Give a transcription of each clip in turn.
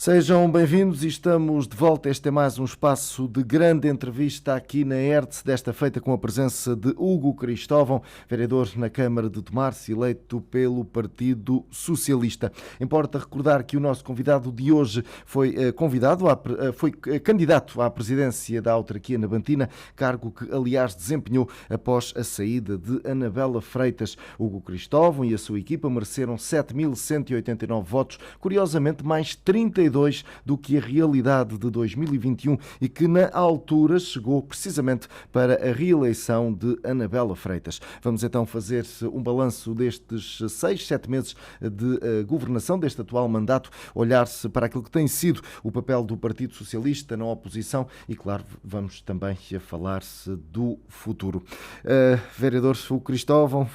Sejam bem-vindos e estamos de volta. Este é mais um espaço de grande entrevista aqui na ERTS, desta feita com a presença de Hugo Cristóvão, vereador na Câmara de Tomar-se, eleito pelo Partido Socialista. Importa recordar que o nosso convidado de hoje foi candidato à presidência da autarquia nabantina, cargo que, aliás, desempenhou após a saída de Anabela Freitas. Hugo Cristóvão e a sua equipa mereceram 7.189 votos, curiosamente mais 32 do que a realidade de 2021 e que na altura chegou precisamente para a reeleição de Anabela Freitas. Vamos então fazer um balanço destes 6-7 meses de governação, deste atual mandato, olhar-se para aquilo que tem sido o papel do Partido Socialista na oposição e, claro, vamos também falar-se do futuro. Vereador Hugo Cristóvão,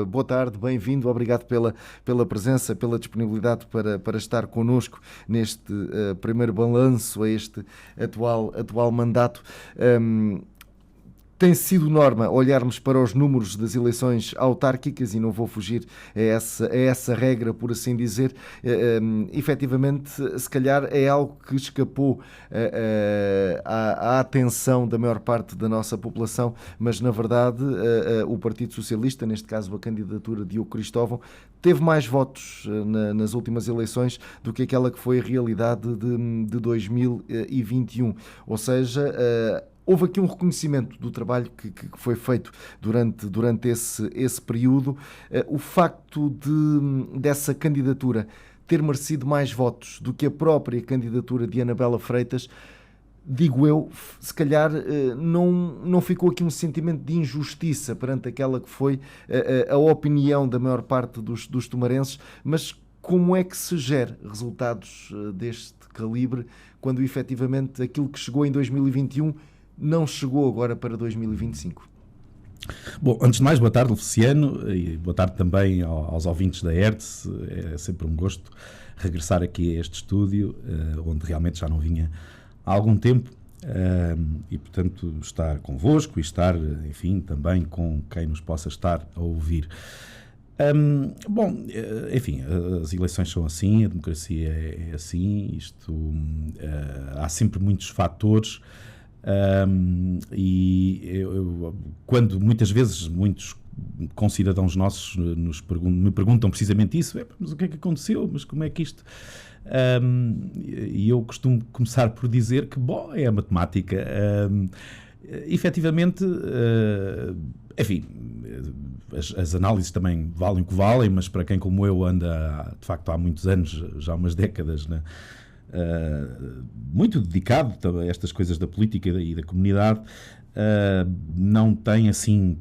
boa tarde, bem-vindo, obrigado pela presença, pela disponibilidade para estar connosco neste primeiro balanço a este atual mandato. Tem sido norma olharmos para os números das eleições autárquicas e não vou fugir a essa regra, por assim dizer. Efetivamente, se calhar é algo que escapou à atenção da maior parte da nossa população, mas na verdade o Partido Socialista, neste caso a candidatura de Hugo Cristóvão, teve mais votos nas últimas eleições do que aquela que foi a realidade de 2021. Ou seja, houve aqui um reconhecimento do trabalho que foi feito durante esse período. O facto dessa candidatura ter merecido mais votos do que a própria candidatura de Anabela Freitas, digo eu, se calhar não ficou aqui um sentimento de injustiça perante aquela que foi a opinião da maior parte dos tomarenses, mas como é que se gera resultados deste calibre quando efetivamente aquilo que chegou em 2021 não chegou agora para 2025? Bom, antes de mais, boa tarde, Luciano, e boa tarde também aos ouvintes da ERTS. É sempre um gosto regressar aqui a este estúdio, onde realmente já não vinha há algum tempo, e portanto estar convosco e estar, enfim, também com quem nos possa estar a ouvir. Bom, enfim, as eleições são assim, a democracia é assim, há sempre muitos fatores. Quando muitas vezes muitos concidadãos nossos me perguntam precisamente isso, mas o que é que aconteceu, mas como é que isto... E eu costumo começar por dizer que, bom, é a matemática. Efetivamente, enfim, as análises também valem o que valem, mas para quem como eu anda, de facto, há muitos anos, já há umas décadas, né, muito dedicado a estas coisas da política e da comunidade, não tem assim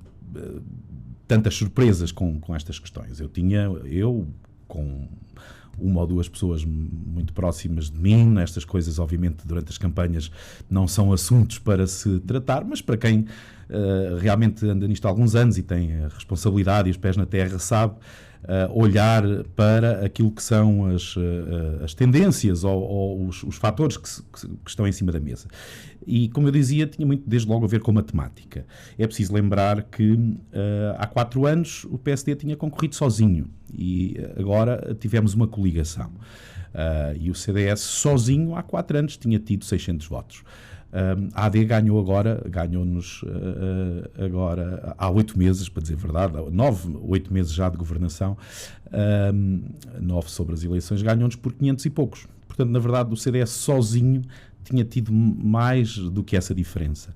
tantas surpresas com estas questões. Eu com uma ou duas pessoas muito próximas de mim, nestas coisas obviamente durante as campanhas não são assuntos para se tratar, mas para quem realmente anda nisto há alguns anos e tem a responsabilidade e os pés na terra, sabe olhar para aquilo que são as tendências ou os fatores que estão em cima da mesa. E, como eu dizia, tinha muito desde logo a ver com matemática. É preciso lembrar que há 4 anos o PSD tinha concorrido sozinho e agora tivemos uma coligação. E o CDS sozinho há 4 anos tinha tido 600 votos. A AD ganhou-nos agora há 8 meses, para dizer a verdade, 8 meses já de governação, 9 sobre as eleições, ganhou-nos por 500 e poucos. Portanto, na verdade, o CDS sozinho tinha tido mais do que essa diferença.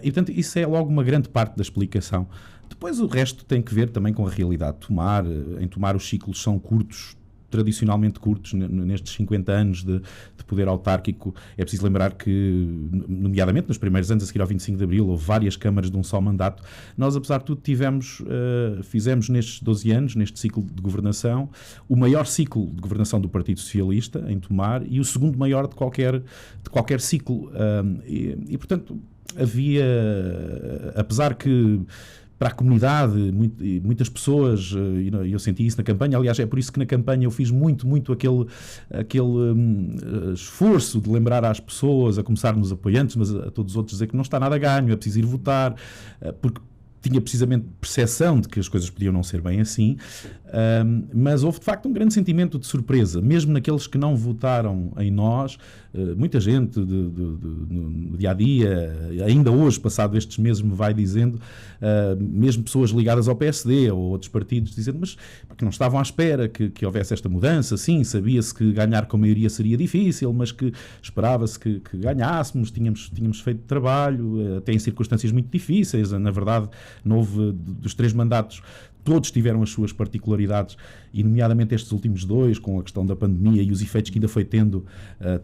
E, portanto, isso é logo uma grande parte da explicação. Depois o resto tem que ver também com a realidade de Tomar. Em Tomar os ciclos são curtos, tradicionalmente curtos, nestes 50 anos de poder autárquico. É preciso lembrar que, nomeadamente nos primeiros anos a seguir ao 25 de Abril, houve várias câmaras de um só mandato. Nós, apesar de tudo, fizemos nestes 12 anos, neste ciclo de governação, o maior ciclo de governação do Partido Socialista, em Tomar, e o segundo maior de qualquer ciclo. E, portanto, havia, apesar que para a comunidade, muitas pessoas, e eu senti isso na campanha, aliás é por isso que na campanha eu fiz muito aquele esforço de lembrar às pessoas, a começar nos apoiantes, mas a todos os outros, dizer que não está nada a ganho, é preciso ir votar, porque tinha precisamente percepção de que as coisas podiam não ser bem assim. Mas houve de facto um grande sentimento de surpresa, mesmo naqueles que não votaram em nós. Muita gente no dia-a-dia, ainda hoje, passado estes meses, me vai dizendo, mesmo pessoas ligadas ao PSD ou outros partidos, dizendo, mas porque não estavam à espera que houvesse esta mudança. Sim, sabia-se que ganhar com a maioria seria difícil, mas que esperava-se que ganhássemos, tínhamos feito trabalho, até em circunstâncias muito difíceis. Na verdade, não houve, dos 3 mandatos, todos tiveram as suas particularidades, e nomeadamente estes últimos 2, com a questão da pandemia e os efeitos que ainda foi tendo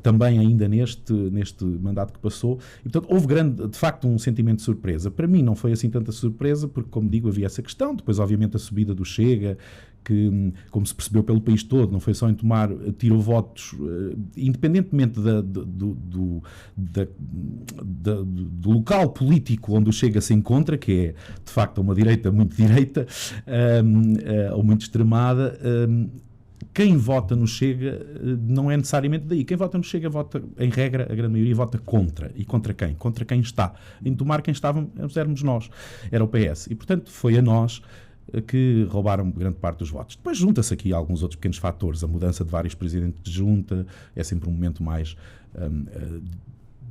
também ainda neste mandato que passou. E, portanto, houve de facto um sentimento de surpresa. Para mim não foi assim tanta surpresa, porque, como digo, havia essa questão. Depois, obviamente, a subida do Chega, que, como se percebeu pelo país todo, não foi só em tomar, tirou votos, independentemente do local político onde o Chega se encontra, que é, de facto, uma direita muito direita, ou muito extremada. Quem vota no Chega não é necessariamente daí. Quem vota no Chega vota, em regra, a grande maioria vota contra. E contra quem? Contra quem está. Em tomar quem estávamos éramos nós. Era o PS. E, portanto, foi a nós que roubaram grande parte dos votos. Depois junta-se aqui alguns outros pequenos fatores. A mudança de vários presidentes de junta é sempre um momento mais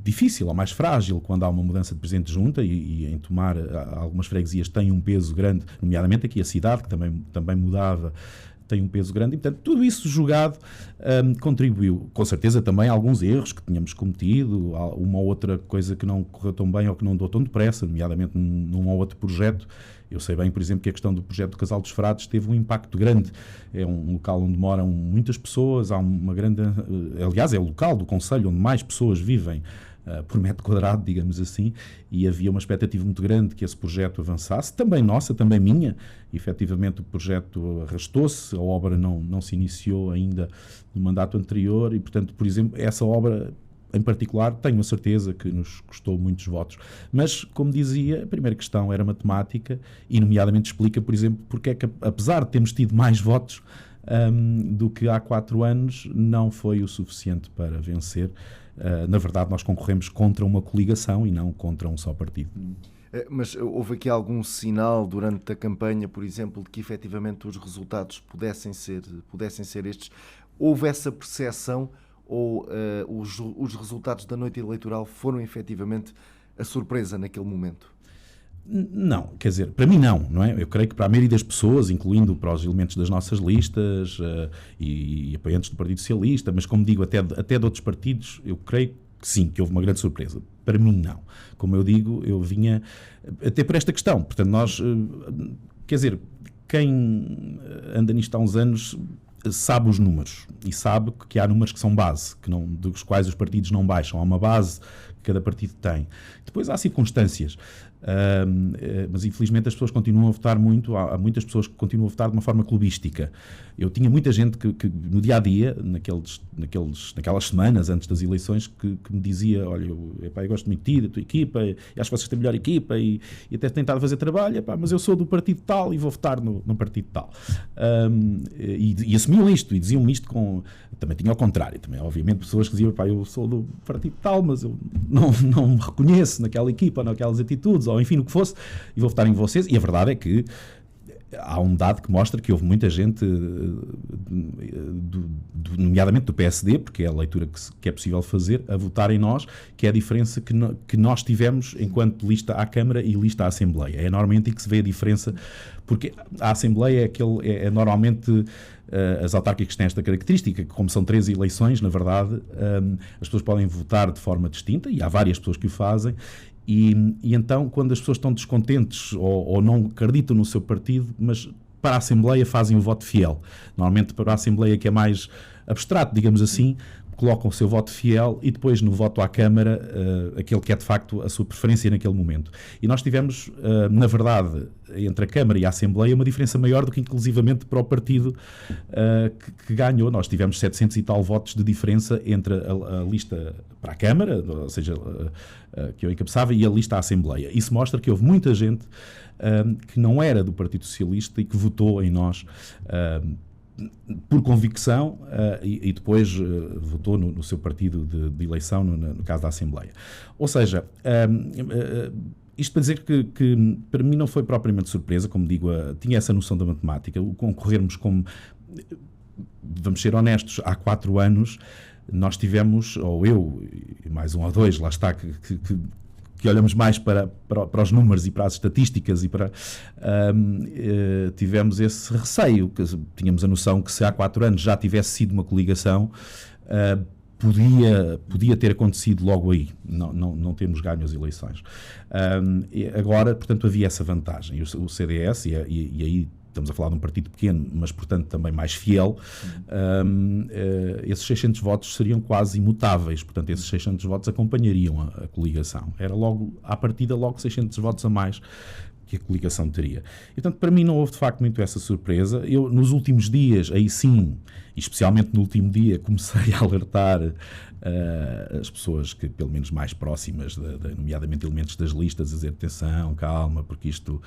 difícil ou mais frágil quando há uma mudança de presidente de junta, e em tomar algumas freguesias tem um peso grande, nomeadamente aqui a cidade, que também mudava, tem um peso grande, e portanto tudo isso jogado contribuiu. Com certeza também alguns erros que tínhamos cometido, uma ou outra coisa que não correu tão bem ou que não andou tão depressa, nomeadamente num ou outro projeto. Eu sei bem, por exemplo, que a questão do projeto do Casal dos Frades teve um impacto grande. É um local onde moram muitas pessoas, há uma grande... Aliás, é o local do concelho onde mais pessoas vivem por metro quadrado, digamos assim, e havia uma expectativa muito grande que esse projeto avançasse, também nossa, também minha. Efetivamente o projeto arrastou-se, a obra não se iniciou ainda no mandato anterior e, portanto, por exemplo, essa obra em particular, tenho a certeza que nos custou muitos votos. Mas, como dizia, a primeira questão era matemática e, nomeadamente, explica, por exemplo, porque é que, apesar de termos tido mais votos do que há 4 anos, não foi o suficiente para vencer. Na verdade, nós concorremos contra uma coligação e não contra um só partido. Mas houve aqui algum sinal durante a campanha, por exemplo, de que efetivamente os resultados pudessem ser estes? Houve essa percepção ou os resultados da noite eleitoral foram efetivamente a surpresa naquele momento? Não, quer dizer, para mim não é? Eu creio que para a maioria das pessoas, incluindo para os elementos das nossas listas e apoiantes do Partido Socialista, mas como digo, até de outros partidos, eu creio que sim, que houve uma grande surpresa. Para mim não. Como eu digo, eu vinha até por esta questão. Portanto, nós, quer dizer, quem anda nisto há uns anos sabe os números e sabe que há números que são base, dos quais os partidos não baixam. Há uma base que cada partido tem. Depois há circunstâncias. Mas infelizmente as pessoas continuam a votar muito, há muitas pessoas que continuam a votar de uma forma clubística. Eu tinha muita gente que no dia-a-dia, naquelas semanas antes das eleições, que me dizia, olha, eu gosto muito de ti, da tua equipa, e acho que vocês têm a melhor equipa e até tentado fazer trabalho, mas eu sou do partido tal e vou votar no partido tal. E assumiam isto, e diziam isto com... Também tinha ao contrário, também, obviamente, pessoas que diziam, eu sou do partido tal, mas eu não me reconheço naquela equipa, naquelas atitudes, ou enfim, o que fosse, e vou votar em vocês. E a verdade é que há um dado que mostra que houve muita gente, nomeadamente do PSD, porque é a leitura que é possível fazer, a votar em nós, que é a diferença que nós tivemos enquanto lista à Câmara e lista à Assembleia. É normalmente aí que se vê a diferença, porque a Assembleia é normalmente... As autárquicas têm esta característica, que como são 3 eleições, na verdade, as pessoas podem votar de forma distinta, e há várias pessoas que o fazem, e então, quando as pessoas estão descontentes ou não acreditam no seu partido, mas para a Assembleia fazem o voto fiel. Normalmente para a Assembleia, que é mais abstrato, digamos assim, colocam o seu voto fiel e depois no voto à Câmara aquele que é de facto a sua preferência naquele momento. E nós tivemos, na verdade, entre a Câmara e a Assembleia, uma diferença maior do que inclusivamente para o partido que ganhou. Nós tivemos 700 e tal votos de diferença entre a lista para a Câmara, ou seja, que eu encabeçava, e a lista à Assembleia. Isso mostra que houve muita gente que não era do Partido Socialista e que votou em nós por convicção e depois votou no seu partido de eleição, no caso da Assembleia. Ou seja, isto para dizer que para mim não foi propriamente surpresa, como digo, tinha essa noção da matemática, o concorrermos como, vamos ser honestos, há 4 anos nós tivemos, ou eu e mais um ou dois, lá está, que olhamos mais para os números e para as estatísticas e tivemos esse receio, que tínhamos a noção que se há 4 anos já tivesse sido uma coligação, podia ter acontecido logo aí, não termos ganho as eleições. Agora, portanto, havia essa vantagem. O CDS, e aí estamos a falar de um partido pequeno, mas, portanto, também mais fiel, esses 600 votos seriam quase imutáveis. Portanto, esses 600 votos acompanhariam a coligação. Era logo, à partida, logo 600 votos a mais que a coligação teria. E, portanto, para mim não houve, de facto, muito essa surpresa. Eu, nos últimos dias, aí sim, e especialmente no último dia, comecei a alertar as pessoas que, pelo menos mais próximas, nomeadamente elementos das listas, a dizer, atenção, calma, porque isto...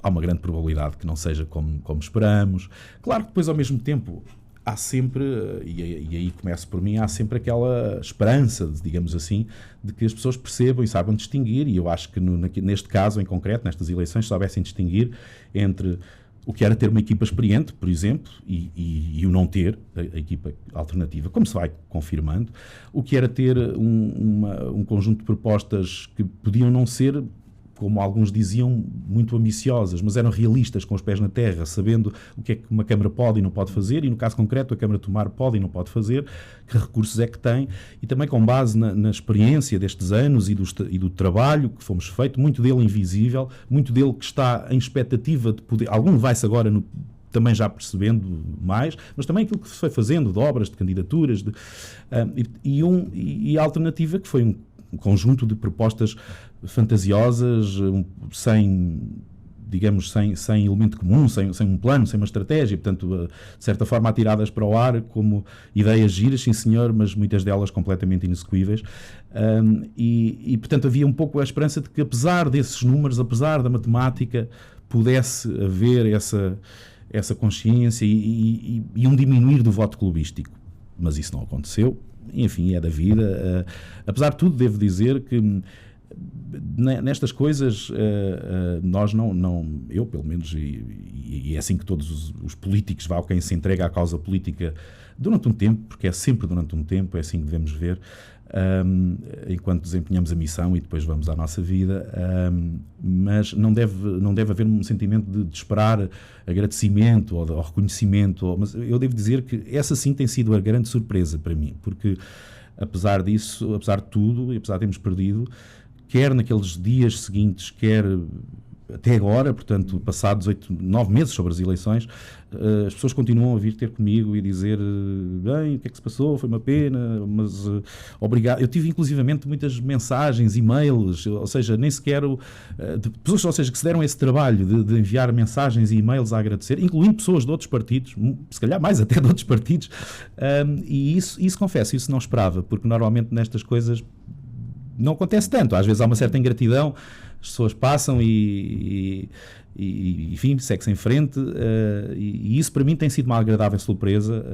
há uma grande probabilidade que não seja como esperamos. Claro que depois, ao mesmo tempo, há sempre, e aí começo por mim, há sempre aquela esperança, digamos assim, de que as pessoas percebam e saibam distinguir, e eu acho que neste caso em concreto, nestas eleições, soubessem distinguir entre o que era ter uma equipa experiente, por exemplo, e o não ter, a equipa alternativa, como se vai confirmando, o que era ter um conjunto de propostas que podiam não ser, como alguns diziam, muito ambiciosas, mas eram realistas, com os pés na terra, sabendo o que é que uma Câmara pode e não pode fazer, e no caso concreto a Câmara de Tomar pode e não pode fazer, que recursos é que tem, e também com base na experiência destes anos e do trabalho que fomos feito, muito dele invisível, muito dele que está em expectativa de poder, algum vai-se agora também já percebendo mais, mas também aquilo que se foi fazendo de obras, de candidaturas, e a alternativa que foi um conjunto de propostas fantasiosas, sem elemento comum, sem um plano, sem uma estratégia, portanto, de certa forma atiradas para o ar como ideias giras, sim senhor, mas muitas delas completamente inexecuíveis. E portanto havia um pouco a esperança de que, apesar desses números, apesar da matemática, pudesse haver essa consciência e um diminuir do voto clubístico. Mas isso não aconteceu. Enfim, é da vida. Apesar de tudo, devo dizer que nestas coisas nós eu pelo menos, e é assim que todos os políticos, quem se entrega à causa política durante um tempo, porque é sempre durante um tempo, é assim que devemos ver, enquanto desempenhamos a missão e depois vamos à nossa vida, mas não deve haver um sentimento de esperar agradecimento ou reconhecimento, mas eu devo dizer que essa sim tem sido a grande surpresa para mim, porque apesar disso, apesar de tudo, e apesar de termos perdido, quer naqueles dias seguintes, quer até agora, portanto, passados 9 meses sobre as eleições, as pessoas continuam a vir ter comigo e dizer, bem, o que é que se passou, foi uma pena, mas obrigado. Eu tive inclusivamente muitas mensagens, e-mails, ou seja, nem sequer de pessoas, ou seja, que se deram esse trabalho de enviar mensagens e e-mails a agradecer, incluindo pessoas de outros partidos, se calhar mais até de outros partidos, e isso confesso, isso não esperava, porque normalmente nestas coisas não acontece tanto. Às vezes há uma certa ingratidão, as pessoas passam e enfim, segue-se em frente, e isso para mim tem sido uma agradável surpresa,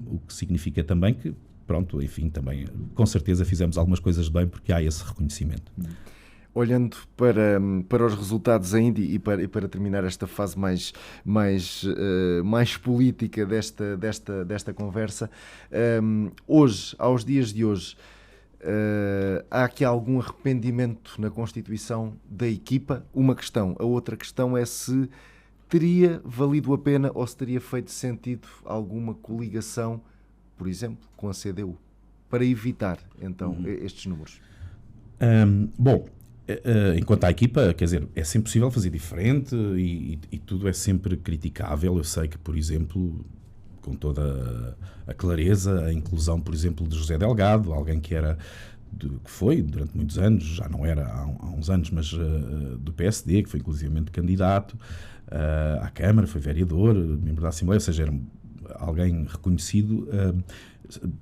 o que significa também que, pronto, enfim, também com certeza fizemos algumas coisas bem, porque há esse reconhecimento. Olhando para os resultados ainda e para terminar esta fase mais política desta conversa, hoje, aos dias de hoje, há aqui algum arrependimento na constituição da equipa? Uma questão. A outra questão é se teria valido a pena ou se teria feito sentido alguma coligação, por exemplo, com a CDU, para evitar, então, estes números. Bom, enquanto à equipa, quer dizer, é sempre possível fazer diferente e tudo é sempre criticável. Eu sei que, por exemplo, com toda a clareza, a inclusão, por exemplo, de José Delgado, alguém que foi durante muitos anos, já não era há uns anos, mas do PSD, que foi inclusivamente candidato à Câmara, foi vereador, membro da Assembleia, ou seja, era alguém reconhecido,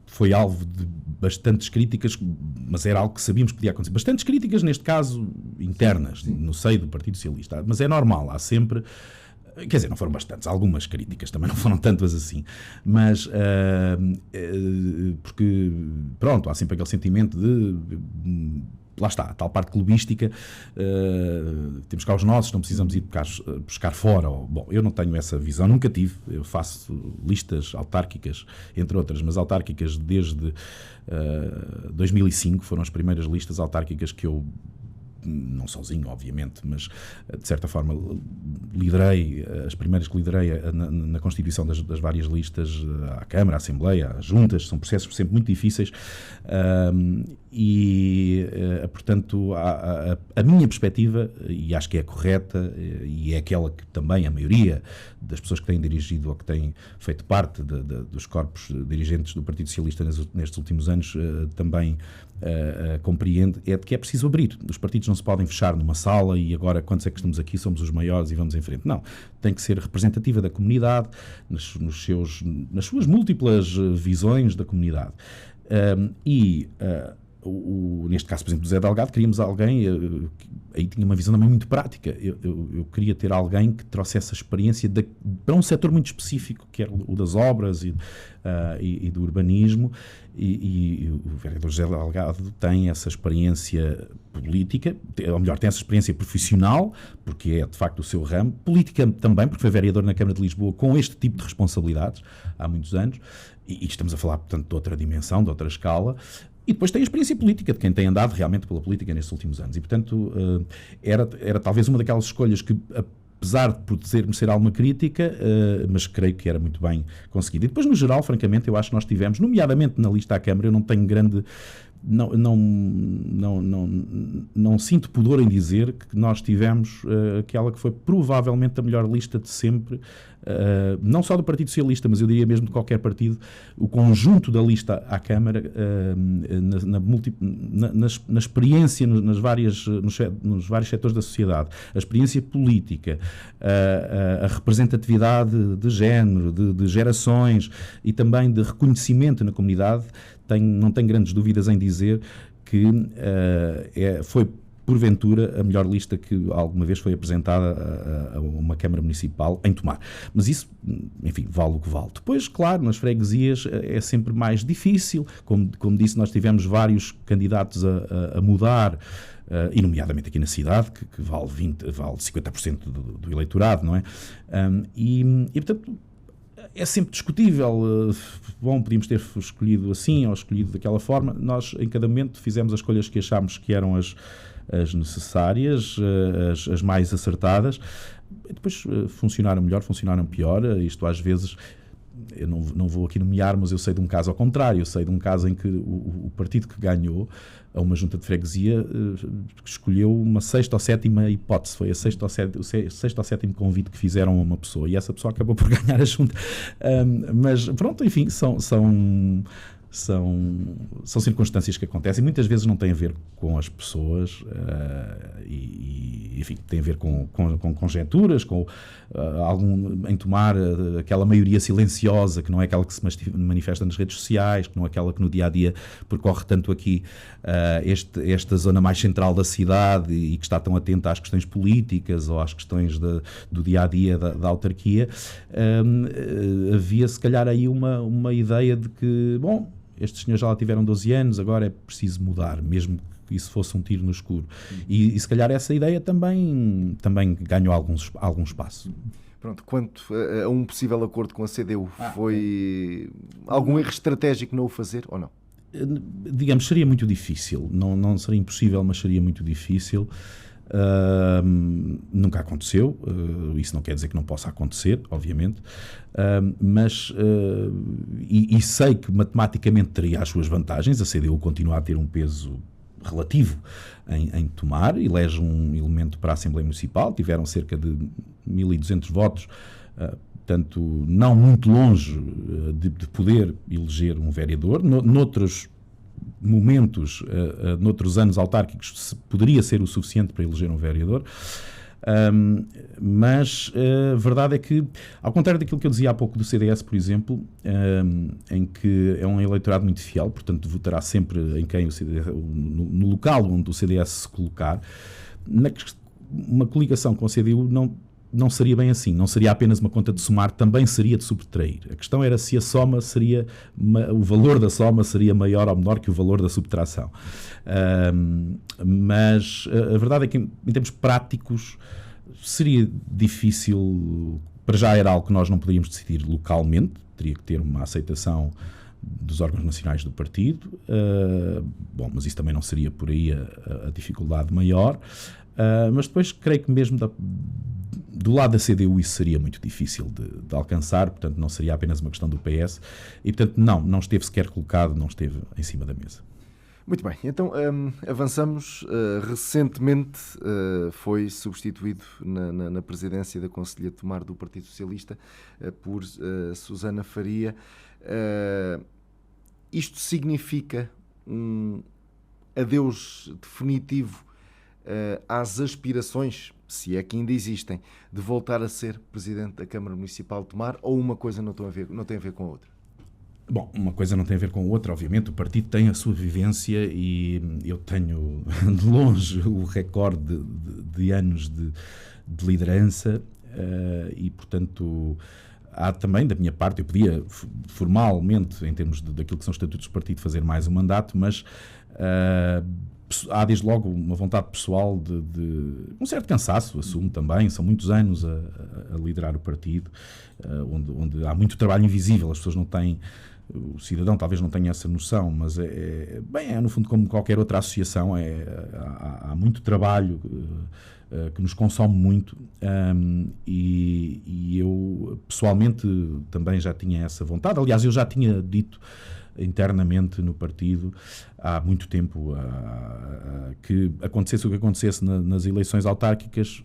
foi alvo de bastantes críticas, mas era algo que sabíamos que podia acontecer. Bastantes críticas, neste caso, internas, no seio do Partido Socialista, mas é normal, há sempre... Quer dizer, não foram bastantes, algumas críticas, também não foram tantas assim, mas porque, pronto, há sempre aquele sentimento de lá está, a tal parte clubística, temos cá os nossos, não precisamos ir buscar fora. Bom, eu não tenho essa visão, nunca tive. Eu faço listas autárquicas, entre outras, mas autárquicas desde 2005, foram as primeiras listas autárquicas que eu, não sozinho, obviamente, mas de certa forma liderei, as primeiras que liderei na constituição das várias listas à Câmara, à Assembleia, às juntas. São processos sempre muito difíceis portanto, a minha perspectiva, e acho que é correta, e é aquela que também a maioria das pessoas que têm dirigido ou que têm feito parte dos corpos dirigentes do Partido Socialista nestes últimos anos também compreende, é de que é preciso abrir. Os partidos não se podem fechar numa sala e agora, quantos é que estamos aqui, somos os maiores e vamos em frente. Não, tem que ser representativa da comunidade, nas suas múltiplas visões da comunidade. Neste caso, por exemplo, do Zé Delgado, queríamos alguém, aí tinha uma visão também muito prática. Eu queria ter alguém que trouxesse a experiência para um setor muito específico, que era o das obras e do urbanismo, e o vereador José Delgado tem essa experiência política, ou melhor, tem essa experiência profissional, porque é de facto o seu ramo, política também, porque foi vereador na Câmara de Lisboa com este tipo de responsabilidades há muitos anos, e estamos a falar, portanto, de outra dimensão, de outra escala. E depois tem a experiência política de quem tem andado realmente pela política nestes últimos anos. E, portanto, era talvez uma daquelas escolhas que, apesar de merecer alguma crítica, mas creio que era muito bem conseguida. E depois, no geral, francamente, eu acho que nós tivemos, nomeadamente na lista à Câmara, eu não tenho grande... Não sinto pudor em dizer que nós tivemos aquela que foi provavelmente a melhor lista de sempre, não só do Partido Socialista, mas eu diria mesmo de qualquer partido, o conjunto da lista à Câmara, na experiência nos vários setores da sociedade, a experiência política, a representatividade de género, de gerações e também de reconhecimento na comunidade. Não tenho grandes dúvidas em dizer que foi, porventura, a melhor lista que alguma vez foi apresentada a uma Câmara Municipal em Tomar. Mas isso, enfim, vale o que vale. Depois, claro, nas freguesias é sempre mais difícil. Como disse, nós tivemos vários candidatos a mudar, e nomeadamente aqui na cidade, que vale 50% do eleitorado, não é? Portanto, é sempre discutível. Bom, podíamos ter escolhido assim ou escolhido daquela forma. Nós, em cada momento, fizemos as escolhas que achámos que eram as necessárias, as mais acertadas. Depois funcionaram melhor, funcionaram pior. Isto às vezes... Eu não vou aqui nomear, mas eu sei de um caso ao contrário. Eu sei de um caso em que o partido que ganhou a uma junta de freguesia escolheu uma sexta ou sétima hipótese. Foi o sexto ou sétimo convite que fizeram a uma pessoa, e essa pessoa acabou por ganhar a junta. Mas pronto, enfim, são circunstâncias que acontecem, muitas vezes não têm a ver com as pessoas, enfim, tem a ver com conjecturas, com em Tomar aquela maioria silenciosa, que não é aquela que se manifesta nas redes sociais, que não é aquela que no dia-a-dia percorre tanto aqui esta zona mais central da cidade e que está tão atenta às questões políticas ou às questões do dia-a-dia da autarquia. Havia se calhar aí uma ideia de que, bom, estes senhores já lá tiveram 12 anos, agora é preciso mudar, mesmo que isso fosse um tiro no escuro. E se calhar essa ideia também ganhou algum espaço. Pronto, quanto a um possível acordo com a CDU, foi algum erro estratégico não o fazer ou não? Digamos, seria muito difícil. Não seria impossível, mas seria muito difícil. Nunca aconteceu, isso não quer dizer que não possa acontecer, obviamente, mas sei que matematicamente teria as suas vantagens. A CDU continua a ter um peso relativo em Tomar, elege um elemento para a Assembleia Municipal, tiveram cerca de 1.200 votos, portanto não muito longe de poder eleger um vereador. Noutros momentos, noutros anos autárquicos, poderia ser o suficiente para eleger um vereador, mas a verdade é que, ao contrário daquilo que eu dizia há pouco do CDS, por exemplo, em que é um eleitorado muito fiel, portanto votará sempre em quem no local onde o CDS se colocar, uma coligação com a CDU não seria bem assim, não seria apenas uma conta de somar, também seria de subtrair. A questão era se a soma seria, o valor da soma seria maior ou menor que o valor da subtração. Mas a verdade é que, em termos práticos, seria difícil. Para já era algo que nós não podíamos decidir localmente, teria que ter uma aceitação dos órgãos nacionais do partido. Bom, mas isso também não seria por aí a dificuldade maior. Mas depois creio que mesmo do lado da CDU isso seria muito difícil de alcançar, portanto não seria apenas uma questão do PS e portanto não esteve sequer colocado, não esteve em cima da mesa. Muito bem, então avançamos. Recentemente foi substituído na presidência da Conselhia de Tomar do Partido Socialista por Susana Faria. Isto significa um adeus definitivo às aspirações, se é que ainda existem, de voltar a ser Presidente da Câmara Municipal de Tomar, ou uma coisa não tem a ver com a outra? Bom, uma coisa não tem a ver com a outra, obviamente. O partido tem a sua vivência e eu tenho de longe o recorde de anos de liderança e, portanto, há também, da minha parte, eu podia formalmente, em termos daquilo que são os estatutos do partido, fazer mais um mandato, mas há desde logo uma vontade pessoal de um certo cansaço, assumo também, são muitos anos a liderar o partido, onde há muito trabalho invisível, as pessoas não têm, o cidadão talvez não tenha essa noção, mas é no fundo como qualquer outra associação, há muito trabalho que nos consome muito e eu pessoalmente também já tinha essa vontade, aliás eu já tinha dito internamente no partido há muito tempo que acontecesse o que acontecesse nas eleições autárquicas,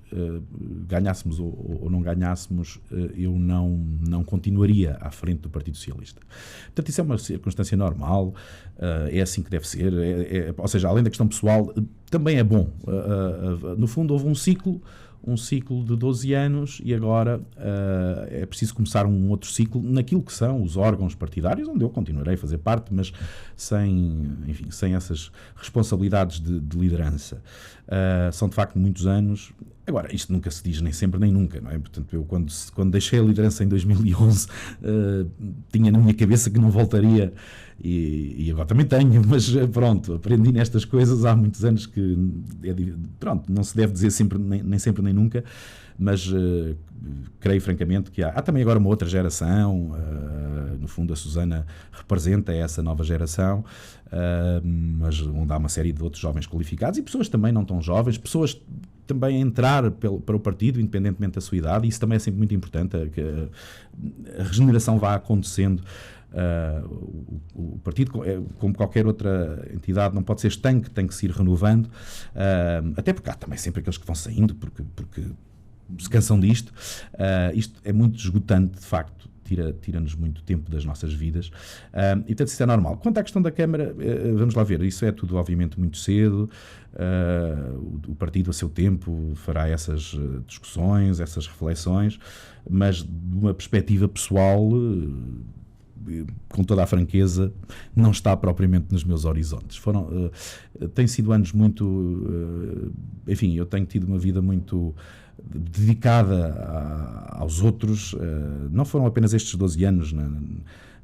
ganhássemos ou não ganhássemos, eu não continuaria à frente do Partido Socialista. Portanto, isso é uma circunstância normal, é assim que deve ser, ou seja, além da questão pessoal, também é bom. No fundo, houve um ciclo de 12 anos e agora é preciso começar um outro ciclo naquilo que são os órgãos partidários, onde eu continuarei a fazer parte, mas sem essas responsabilidades de liderança. São de facto muitos anos. Agora, isto nunca se diz nem sempre nem nunca, não é? Portanto, eu quando deixei a liderança em 2011 tinha na minha cabeça que não voltaria e agora também tenho, mas pronto, aprendi nestas coisas há muitos anos que pronto, não se deve dizer sempre, nem sempre nem nunca, mas creio francamente que há também agora uma outra geração, no fundo a Susana representa essa nova geração, mas onde há uma série de outros jovens qualificados e pessoas também não tão jovens, pessoas também a entrar para o partido, independentemente da sua idade, e isso também é sempre muito importante, que a regeneração vá acontecendo. O partido, como qualquer outra entidade, não pode ser estanque, tem que se ir renovando, até porque há também sempre aqueles que vão saindo porque se cansam disto. Isto é muito esgotante, de facto, tira-nos muito tempo das nossas vidas, e portanto isso é normal. Quanto à questão da Câmara, vamos lá ver, isso é tudo obviamente muito cedo, o partido a seu tempo fará essas discussões, essas reflexões, mas de uma perspectiva pessoal, com toda a franqueza, não está propriamente nos meus horizontes. Têm sido anos muito... enfim, eu tenho tido uma vida muito dedicada aos outros. Não foram apenas estes 12 anos,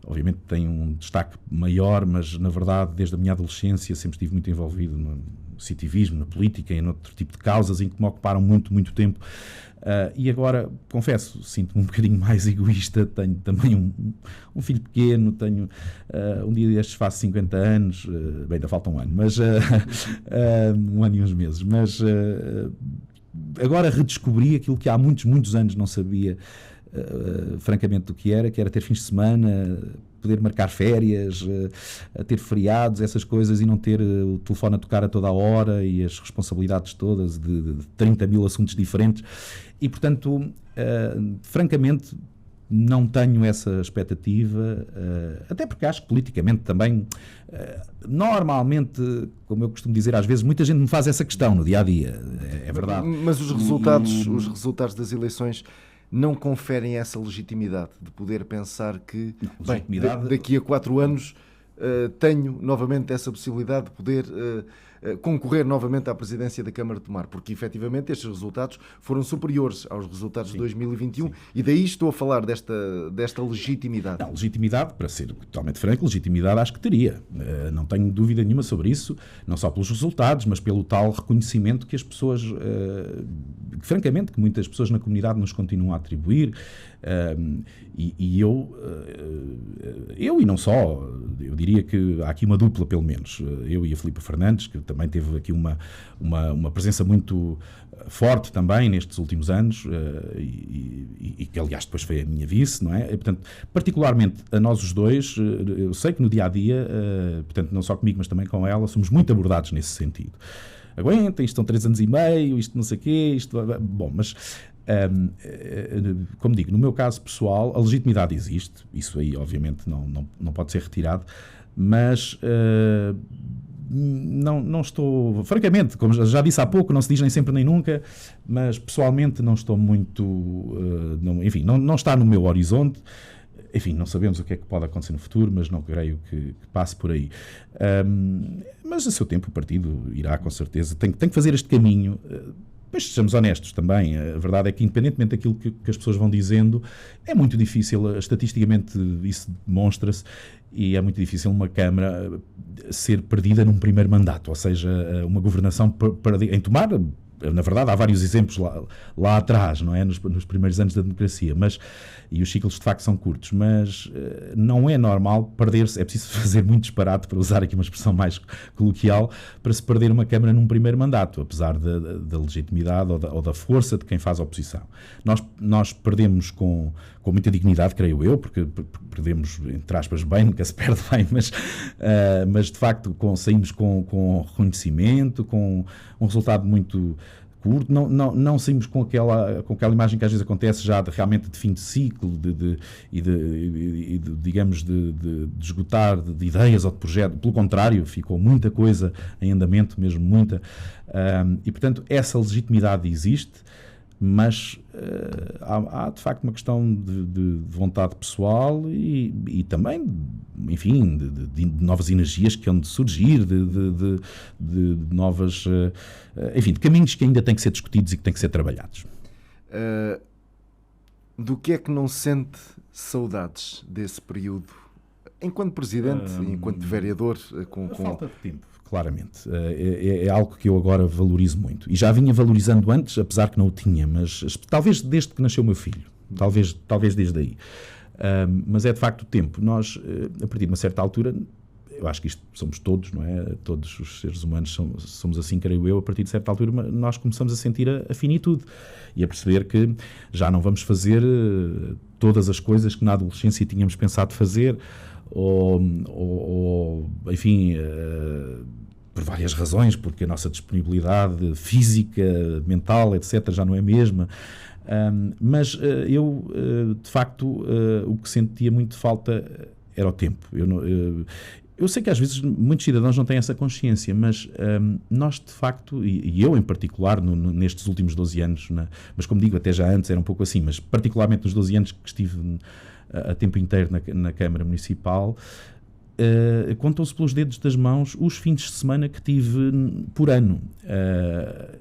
obviamente tem um destaque maior, mas na verdade, desde a minha adolescência, sempre estive muito envolvido no citivismo, na política e em outro tipo de causas em que me ocuparam muito, muito tempo. E agora, confesso, sinto-me um bocadinho mais egoísta, tenho também um filho pequeno, tenho um dia destes faço 50 anos, bem, ainda falta um ano, mas um ano e uns meses, mas agora redescobri aquilo que há muitos, muitos anos não sabia, francamente, do que era ter fins de semana, poder marcar férias, ter feriados, essas coisas, e não ter o telefone a tocar a toda a hora e as responsabilidades todas de 30 mil assuntos diferentes. E, portanto, francamente, não tenho essa expectativa, até porque acho que politicamente também, normalmente, como eu costumo dizer às vezes, muita gente me faz essa questão no dia-a-dia, é verdade. Mas os resultados das eleições não conferem essa legitimidade de poder pensar que, daqui a 4 anos tenho novamente essa possibilidade de poder concorrer novamente à presidência da Câmara de Tomar, porque efetivamente estes resultados foram superiores aos resultados de 2021 e daí estou a falar desta legitimidade. Não, legitimidade, para ser totalmente franco, legitimidade acho que teria. Não tenho dúvida nenhuma sobre isso, não só pelos resultados, mas pelo tal reconhecimento que as pessoas, francamente, que muitas pessoas na comunidade nos continuam a atribuir. E eu e não só, eu diria que há aqui uma dupla pelo menos, eu e a Filipa Fernandes, que também teve aqui uma presença muito forte também nestes últimos anos, e que aliás depois foi a minha vice, não é? E, portanto, particularmente a nós os dois, eu sei que no dia-a-dia, portanto não só comigo mas também com ela, somos muito abordados nesse sentido. Aguentem, isto estão 3 anos e meio, isto não sei o quê, isto... Bom, mas... como digo, no meu caso pessoal a legitimidade existe, isso aí obviamente não pode ser retirado, mas não estou, francamente, como já disse há pouco, não se diz nem sempre nem nunca, mas pessoalmente não estou muito, não está no meu horizonte. Enfim, não sabemos o que é que pode acontecer no futuro, mas não creio que passe por aí. Mas a seu tempo o partido irá, com certeza, tem que fazer este caminho. Mas sejamos honestos também, a verdade é que independentemente daquilo que as pessoas vão dizendo, é muito difícil, estatisticamente isso demonstra-se, e é muito difícil uma Câmara ser perdida num primeiro mandato, ou seja, uma governação em Tomar. Na verdade, há vários exemplos lá atrás, não é? Nos primeiros anos da democracia, e os ciclos de facto são curtos, mas não é normal perder-se, é preciso fazer muito disparate, para usar aqui uma expressão mais coloquial, para se perder uma Câmara num primeiro mandato, apesar da legitimidade ou da força de quem faz a oposição. Nós perdemos com muita dignidade, creio eu, porque perdemos, entre aspas, bem, nunca se perde bem, mas de facto saímos com reconhecimento, com um resultado muito curto, não saímos com aquela imagem que às vezes acontece já realmente de fim de ciclo digamos de esgotar de ideias ou de projeto. Pelo contrário, ficou muita coisa em andamento, mesmo muita, e portanto essa legitimidade existe, mas há de facto uma questão de vontade pessoal e também, enfim, de novas energias que hão de surgir, de novas, enfim, de caminhos que ainda têm que ser discutidos e que têm que ser trabalhados. Do que é que não sente saudades desse período, enquanto Presidente e enquanto vereador? A falta de tempo. Claramente, é algo que eu agora valorizo muito, e já vinha valorizando antes, apesar que não o tinha, mas talvez desde que nasceu o meu filho, talvez desde aí, mas é de facto o tempo. Nós, a partir de uma certa altura, eu acho que isto somos todos, não é? Todos os seres humanos somos assim, creio eu. A partir de certa altura nós começamos a sentir a finitude e a perceber que já não vamos fazer todas as coisas que na adolescência tínhamos pensado fazer, ou enfim, por várias razões, porque a nossa disponibilidade física, mental, etc., já não é a mesma. Mas eu, de facto, o que sentia muito falta era o tempo. Eu sei que às vezes muitos cidadãos não têm essa consciência, mas nós, de facto, e eu em particular, nestes últimos 12 anos, mas como digo, até já antes era um pouco assim, mas particularmente nos 12 anos que estive a tempo inteiro na Câmara Municipal, contam-se pelos dedos das mãos os fins de semana que tive por ano.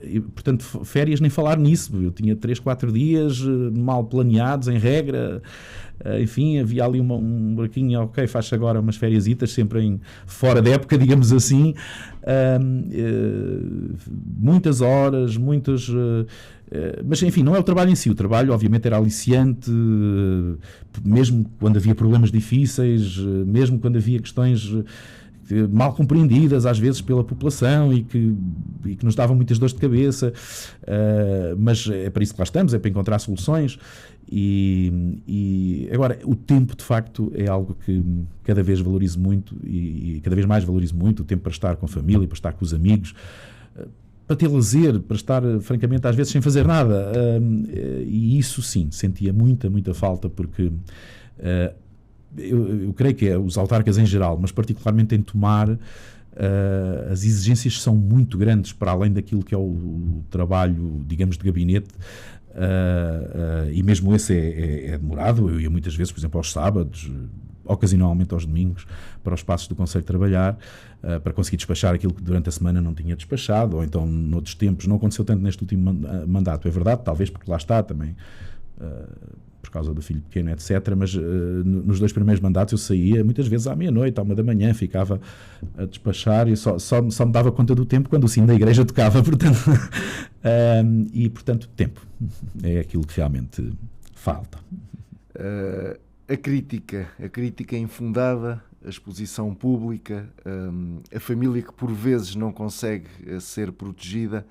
E, portanto, férias nem falar nisso. Eu tinha 3, 4 dias mal planeados, em regra. Enfim, havia ali um buraquinho, ok, faz agora umas fériasitas, sempre fora da época, digamos assim. Muitas horas, mas enfim, não é o trabalho em si. O trabalho obviamente era aliciante, mesmo quando havia problemas difíceis, mesmo quando havia questões mal compreendidas às vezes pela população e que nos davam muitas dores de cabeça, mas é para isso que lá estamos, é para encontrar soluções. E agora, o tempo de facto é algo que cada vez valorizo muito e cada vez mais valorizo muito, o tempo para estar com a família, para estar com os amigos, para ter lazer, para estar, francamente, às vezes sem fazer nada. E isso sim, sentia muita falta, porque eu creio que os autarcas em geral, mas particularmente em Tomar, as exigências são muito grandes para além daquilo que é o trabalho, digamos, de gabinete. E mesmo esse é demorado. Eu ia muitas vezes, por exemplo, aos sábados, ocasionalmente aos domingos para os espaços do Conselho trabalhar, para conseguir despachar aquilo que durante a semana não tinha despachado, ou então noutros tempos. Não aconteceu tanto neste último mandato, é verdade, talvez porque lá está também, por causa do filho pequeno, etc. Mas nos 2 primeiros mandatos eu saía muitas vezes à meia-noite, à 1 da manhã, ficava a despachar e só me dava conta do tempo quando o sino da igreja tocava, portanto, e portanto tempo é aquilo que realmente falta. A crítica infundada, a exposição pública, a família que por vezes não consegue ser protegida,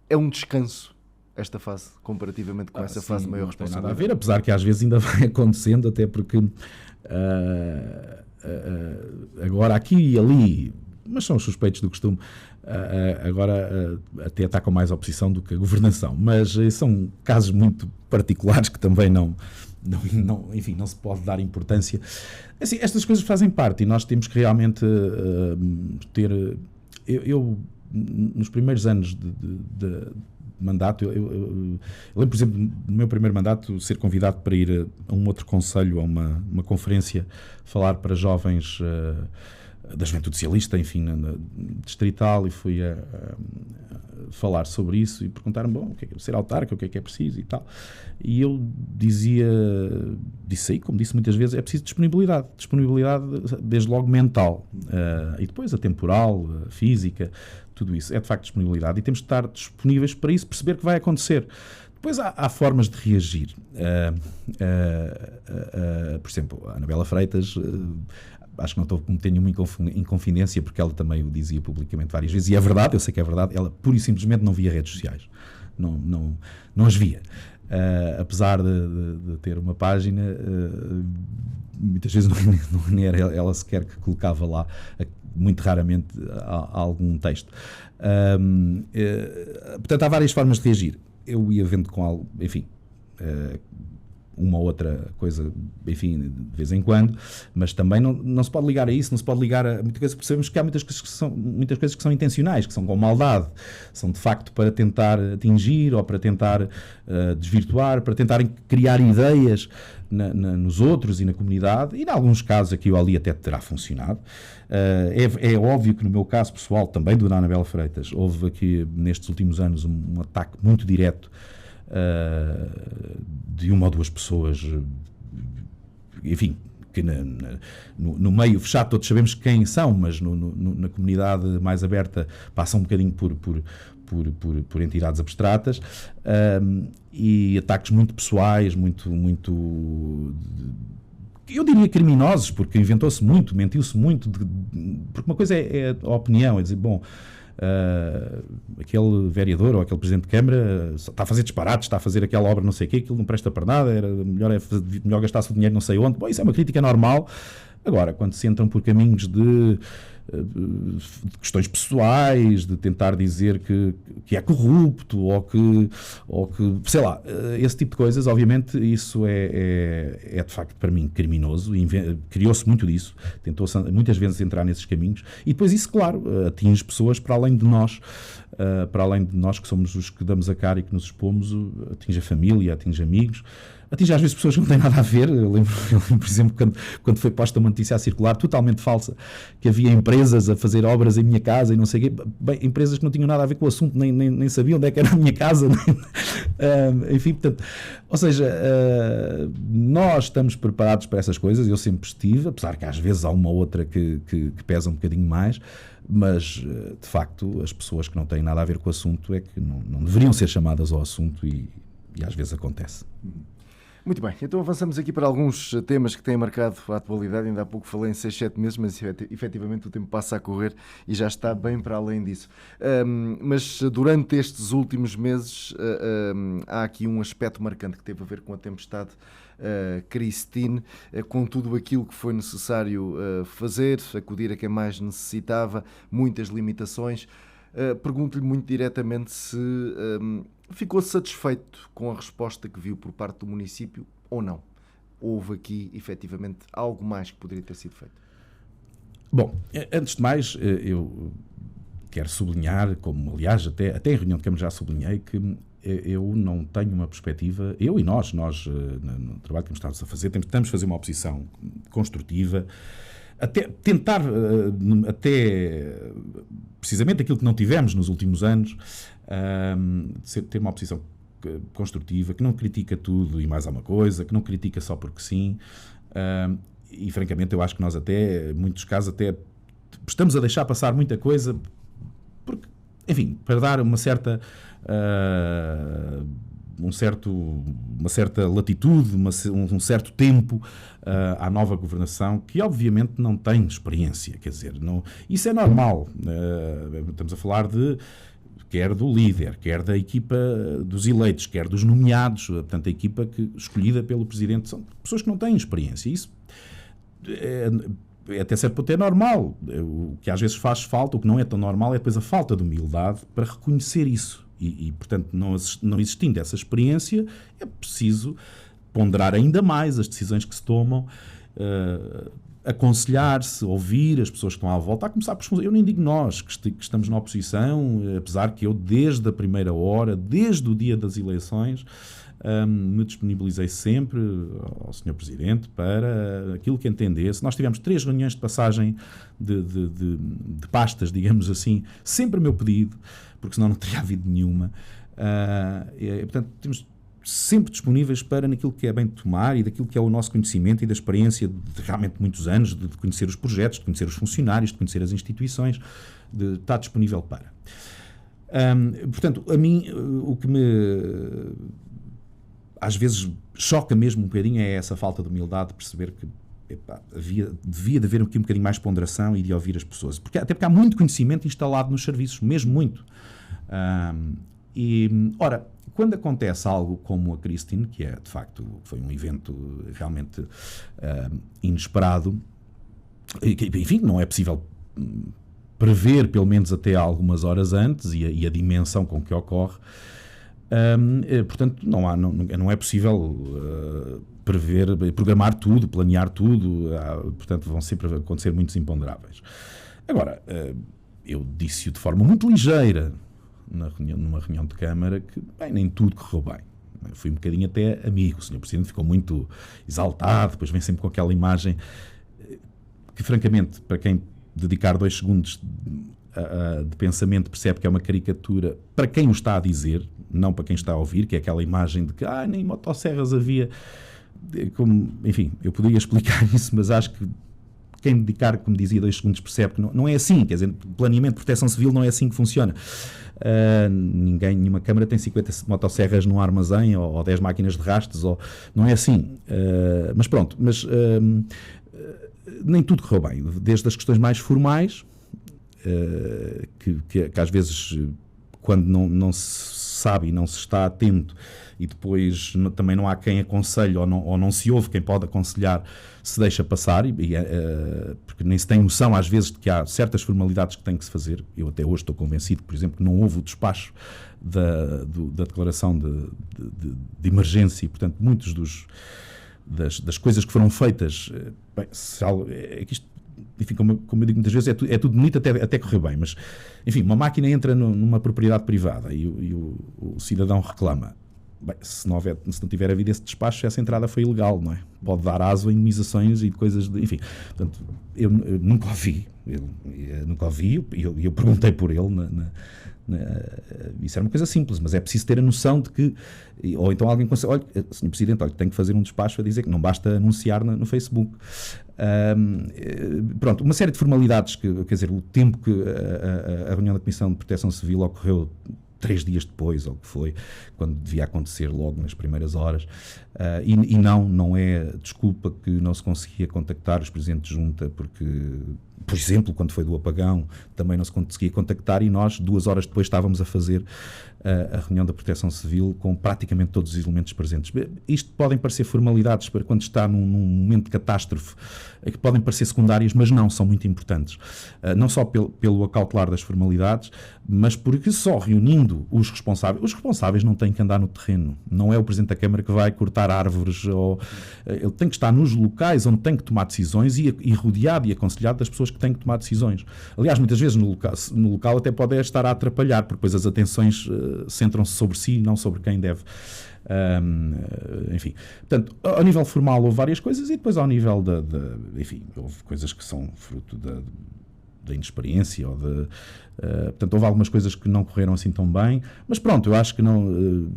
é um descanso esta fase, comparativamente com essa fase de maior responsabilidade. Não tem nada a ver, apesar que às vezes ainda vai acontecendo, até porque agora aqui e ali, mas são os suspeitos do costume, agora até está com mais oposição do que a governação, mas são casos muito particulares que também enfim, não se pode dar importância. Assim, estas coisas fazem parte e nós temos que realmente ter... Eu nos primeiros anos de mandato, eu lembro, por exemplo, no meu primeiro mandato, ser convidado para ir a um outro conselho, a uma conferência, falar para jovens da Juventude Socialista, enfim, distrital, e fui a falar sobre isso e perguntaram-me, bom, o que é ser autarca, o que é preciso e tal. E eu disse aí, como disse muitas vezes, é preciso disponibilidade desde logo mental, e depois a temporal, a física, tudo isso, é de facto disponibilidade, e temos de estar disponíveis para isso, perceber que vai acontecer. Depois há formas de reagir. Por exemplo, a Anabela Freitas, acho que não estou a cometer nenhuma inconfidência, porque ela também o dizia publicamente várias vezes, e é verdade, eu sei que é verdade, ela pura e simplesmente não via redes sociais. Não as via. Apesar de ter uma página, muitas vezes não era ela sequer que colocava lá, muito raramente, algum texto. Portanto, há várias formas de reagir. Eu ia vendo com algo, enfim, uma outra coisa, enfim, de vez em quando, mas também não se pode ligar a isso, não se pode ligar a muitas coisas. Percebemos que há muitas coisas que são intencionais, que são com maldade, são de facto para tentar atingir ou para tentar desvirtuar, para tentarem criar ideias nos outros e na comunidade, e em alguns casos aqui ou ali até terá funcionado. É óbvio que no meu caso pessoal, também do Dona Anabela Freitas, houve aqui nestes últimos anos um ataque muito direto de uma ou duas pessoas, enfim, que no meio fechado todos sabemos quem são, mas na comunidade mais aberta passam um bocadinho por entidades abstratas, e ataques muito pessoais, muito eu diria criminosos, porque inventou-se muito, mentiu-se muito, porque uma coisa é a opinião, é dizer, bom, aquele vereador ou aquele presidente de Câmara está a fazer disparates, está a fazer aquela obra não sei o quê, aquilo não presta para nada, melhor gastar-se o dinheiro não sei onde. Bom, isso é uma crítica normal. Agora, quando se entram por caminhos de questões pessoais, de tentar dizer que é corrupto ou que, sei lá, esse tipo de coisas, obviamente isso é de facto para mim criminoso, e criou-se muito disso, tentou-se muitas vezes entrar nesses caminhos, e depois isso, claro, atinge pessoas para além de nós que somos os que damos a cara e que nos expomos, atinge a família, atinge amigos, atinge às vezes pessoas que não têm nada a ver. Eu lembro, por exemplo, quando foi posta uma notícia a circular totalmente falsa, que havia empresas a fazer obras em minha casa e não sei o quê, bem, empresas que não tinham nada a ver com o assunto, nem sabiam onde é que era a minha casa, enfim, portanto, ou seja, nós estamos preparados para essas coisas, eu sempre estive, apesar que às vezes há uma ou outra que pesa um bocadinho mais, mas de facto as pessoas que não têm nada a ver com o assunto é que não deveriam ser chamadas ao assunto, e às vezes acontece. Muito bem, então avançamos aqui para alguns temas que têm marcado a atualidade. Ainda há pouco falei em 6, 7 meses, mas efetivamente o tempo passa a correr e já está bem para além disso. Mas durante estes últimos meses há aqui um aspecto marcante que teve a ver com a tempestade Christine, com tudo aquilo que foi necessário fazer, acudir a quem mais necessitava, muitas limitações. Pergunto-lhe muito diretamente se ficou satisfeito com a resposta que viu por parte do município ou não? Houve aqui, efetivamente, algo mais que poderia ter sido feito? Bom, antes de mais, eu quero sublinhar, como aliás até em reunião de Câmara já sublinhei, que eu não tenho uma perspectiva, eu e nós no trabalho que estamos a fazer, tentamos fazer uma oposição construtiva, até tentar, até precisamente aquilo que não tivemos nos últimos anos, ter uma oposição construtiva, que não critica tudo e mais alguma coisa, que não critica só porque sim, e francamente eu acho que nós até, em muitos casos, até estamos a deixar passar muita coisa, porque, enfim, para dar uma certa latitude, um certo tempo à nova governação, que obviamente não tem experiência, quer dizer, isso é normal. Estamos a falar quer do líder, quer da equipa dos eleitos, quer dos nomeados, portanto a equipa escolhida pelo Presidente, são pessoas que não têm experiência. Isso até certo ponto é normal. O que às vezes faz falta, o que não é tão normal, é depois a falta de humildade para reconhecer isso. E portanto, não existindo essa experiência, é preciso ponderar ainda mais as decisões que se tomam, aconselhar-se, ouvir as pessoas que estão à volta, a começar por... Eu nem digo nós, que estamos na oposição, apesar que eu, desde a primeira hora, desde o dia das eleições, me disponibilizei sempre ao Sr. Presidente para aquilo que entendesse. Nós tivemos 3 reuniões de passagem de pastas, digamos assim, sempre a meu pedido, porque senão não teria havido nenhuma. Portanto, temos sempre disponíveis para naquilo que é bem de tomar e daquilo que é o nosso conhecimento e da experiência de realmente muitos anos, de conhecer os projetos, de conhecer os funcionários, de conhecer as instituições, de estar disponível para. Portanto, a mim, o que me às vezes choca mesmo um bocadinho é essa falta de humildade de perceber que devia de haver aqui um bocadinho mais ponderação e de ouvir as pessoas. Até porque há muito conhecimento instalado nos serviços, mesmo muito. Ora, quando acontece algo como a Christine, que é, de facto, foi um evento realmente inesperado, enfim, não é possível prever, pelo menos até algumas horas antes, e a dimensão com que ocorre, portanto, não é possível prever, programar tudo, planear tudo, portanto, vão sempre acontecer muitos imponderáveis. Agora, eu disse-o de forma muito ligeira, numa reunião de Câmara, que nem tudo correu bem. Fui um bocadinho até amigo. O Sr. Presidente ficou muito exaltado, depois vem sempre com aquela imagem que, francamente, para quem dedicar 2 segundos de pensamento, percebe que é uma caricatura para quem o está a dizer, não para quem está a ouvir, que é aquela imagem de que nem motosserras havia. Enfim, eu poderia explicar isso, mas acho que quem dedicar, como dizia, 2 segundos percebe que não é assim. Quer dizer, planeamento de proteção civil não é assim que funciona. Nenhuma Câmara tem 50 motosserras num armazém ou 10 máquinas de rastos, não é assim. Mas pronto, nem tudo correu bem. Desde as questões mais formais, que às vezes, quando não se sabe e não se está atento, e depois também não há quem aconselhe ou não se ouve quem pode aconselhar, se deixa passar, porque nem se tem noção às vezes de que há certas formalidades que têm que se fazer. Eu até hoje estou convencido, por exemplo, que não houve o despacho da declaração de emergência e, portanto, muitos das coisas que foram feitas, enfim, como eu digo muitas vezes, é tudo bonito até correr bem, mas, enfim, uma máquina entra numa propriedade privada e o cidadão reclama. Se não tiver havido esse despacho, essa entrada foi ilegal, não é? Pode dar aso a indemnizações e coisas, enfim. Portanto, eu nunca ouvi, eu perguntei por ele, isso era uma coisa simples, mas é preciso ter a noção de que, ou então alguém consegue, olha, Sr. Presidente, tem que fazer um despacho a dizer que não basta anunciar no Facebook. Pronto, uma série de formalidades, quer dizer, o tempo que a reunião da Comissão de Proteção Civil ocorreu 3 dias depois, ou o que foi, quando devia acontecer logo nas primeiras horas, e não é desculpa que não se conseguia contactar os presidentes de junta, porque, por exemplo, quando foi do apagão, também não se conseguia contactar, e nós, 2 horas depois, estávamos a fazer a reunião da Proteção Civil com praticamente todos os elementos presentes. Isto podem parecer formalidades para quando está num momento de catástrofe, que podem parecer secundárias, mas não, são muito importantes. Não só pelo acautelar das formalidades, mas porque só reunindo os responsáveis não têm que andar no terreno. Não é o Presidente da Câmara que vai cortar árvores, ele tem que estar nos locais onde tem que tomar decisões e rodeado e aconselhado das pessoas pessoas que têm que tomar decisões. Aliás, muitas vezes no local até pode estar a atrapalhar, porque depois as atenções centram-se sobre si e não sobre quem deve. Enfim, portanto, ao nível formal houve várias coisas, e depois ao nível enfim, houve coisas que são fruto da inexperiência, portanto, houve algumas coisas que não correram assim tão bem, mas pronto, eu acho que não...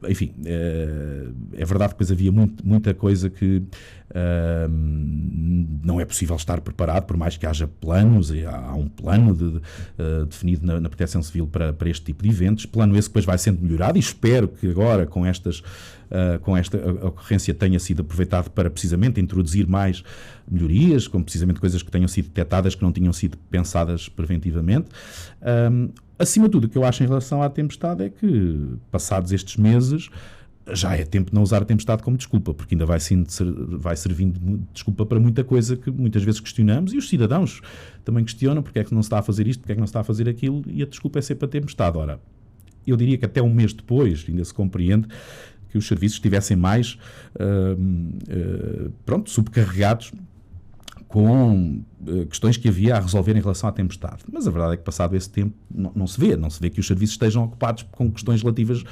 Enfim, é verdade que depois havia muita coisa que não é possível estar preparado, por mais que haja planos, e há um plano definido na Proteção Civil para este tipo de eventos, plano esse que depois vai sendo melhorado, e espero que agora com esta ocorrência tenha sido aproveitado para precisamente introduzir mais melhorias, como precisamente coisas que tenham sido detectadas que não tinham sido pensadas preventivamente. Acima de tudo, o que eu acho em relação à tempestade é que, passados estes meses, já é tempo de não usar a tempestade como desculpa, porque ainda vai servindo de desculpa para muita coisa que muitas vezes questionamos, e os cidadãos também questionam porque é que não se está a fazer isto, porque é que não se está a fazer aquilo, e a desculpa é sempre a tempestade. Ora, eu diria que até um mês depois ainda se compreende que os serviços estivessem mais subcarregados com questões que havia a resolver em relação à tempestade. Mas a verdade é que, passado esse tempo, não se vê que os serviços estejam ocupados com questões relativas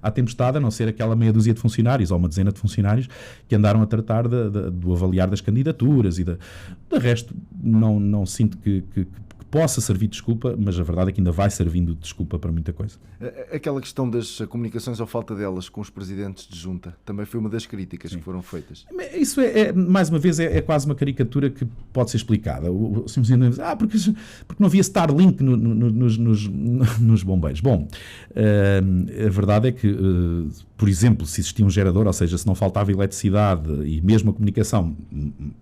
à tempestade, a não ser aquela meia dúzia de funcionários ou uma dezena de funcionários que andaram a tratar do avaliar das candidaturas, e de resto não sinto que possa servir de desculpa, mas a verdade é que ainda vai servindo de desculpa para muita coisa. Aquela questão das comunicações ou falta delas com os presidentes de junta também foi uma das críticas que foram feitas. Isso mais uma vez, é quase uma caricatura que pode ser explicada. O senhor presidente diz, porque não havia Starlink nos bombeiros. Bom, a verdade é que, por exemplo, se existia um gerador, ou seja, se não faltava eletricidade e mesmo a comunicação,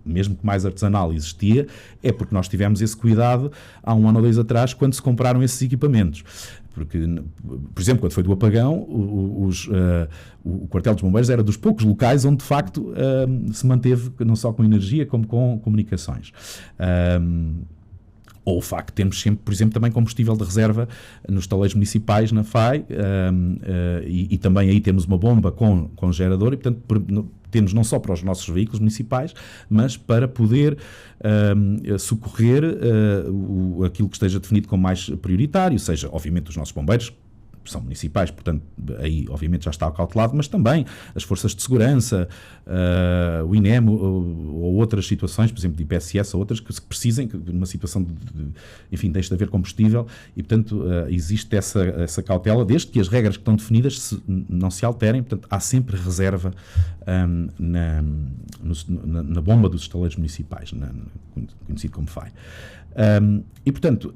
mesmo que mais artesanal, existia, é porque nós tivemos esse cuidado há 1 ano ou 2 atrás, quando se compraram esses equipamentos. Porque, por exemplo, quando foi do apagão, o quartel dos bombeiros era dos poucos locais onde, de facto, se manteve não só com energia, como com comunicações. Ou o facto de termos sempre, por exemplo, também combustível de reserva nos taleiros municipais, na FAI, e também aí temos uma bomba com gerador, e, portanto, temos não só para os nossos veículos municipais, mas para poder socorrer aquilo que esteja definido como mais prioritário, seja, obviamente, os nossos bombeiros, são municipais, portanto, aí obviamente já está cautelado, mas também as forças de segurança, o INEM ou outras situações, por exemplo, de IPSS ou outras, que precisem, numa situação enfim, deixe de haver combustível, e portanto existe essa cautela, desde que as regras que estão definidas não se alterem. Portanto, há sempre reserva na bomba dos estaleiros municipais, conhecido como FAI. E portanto,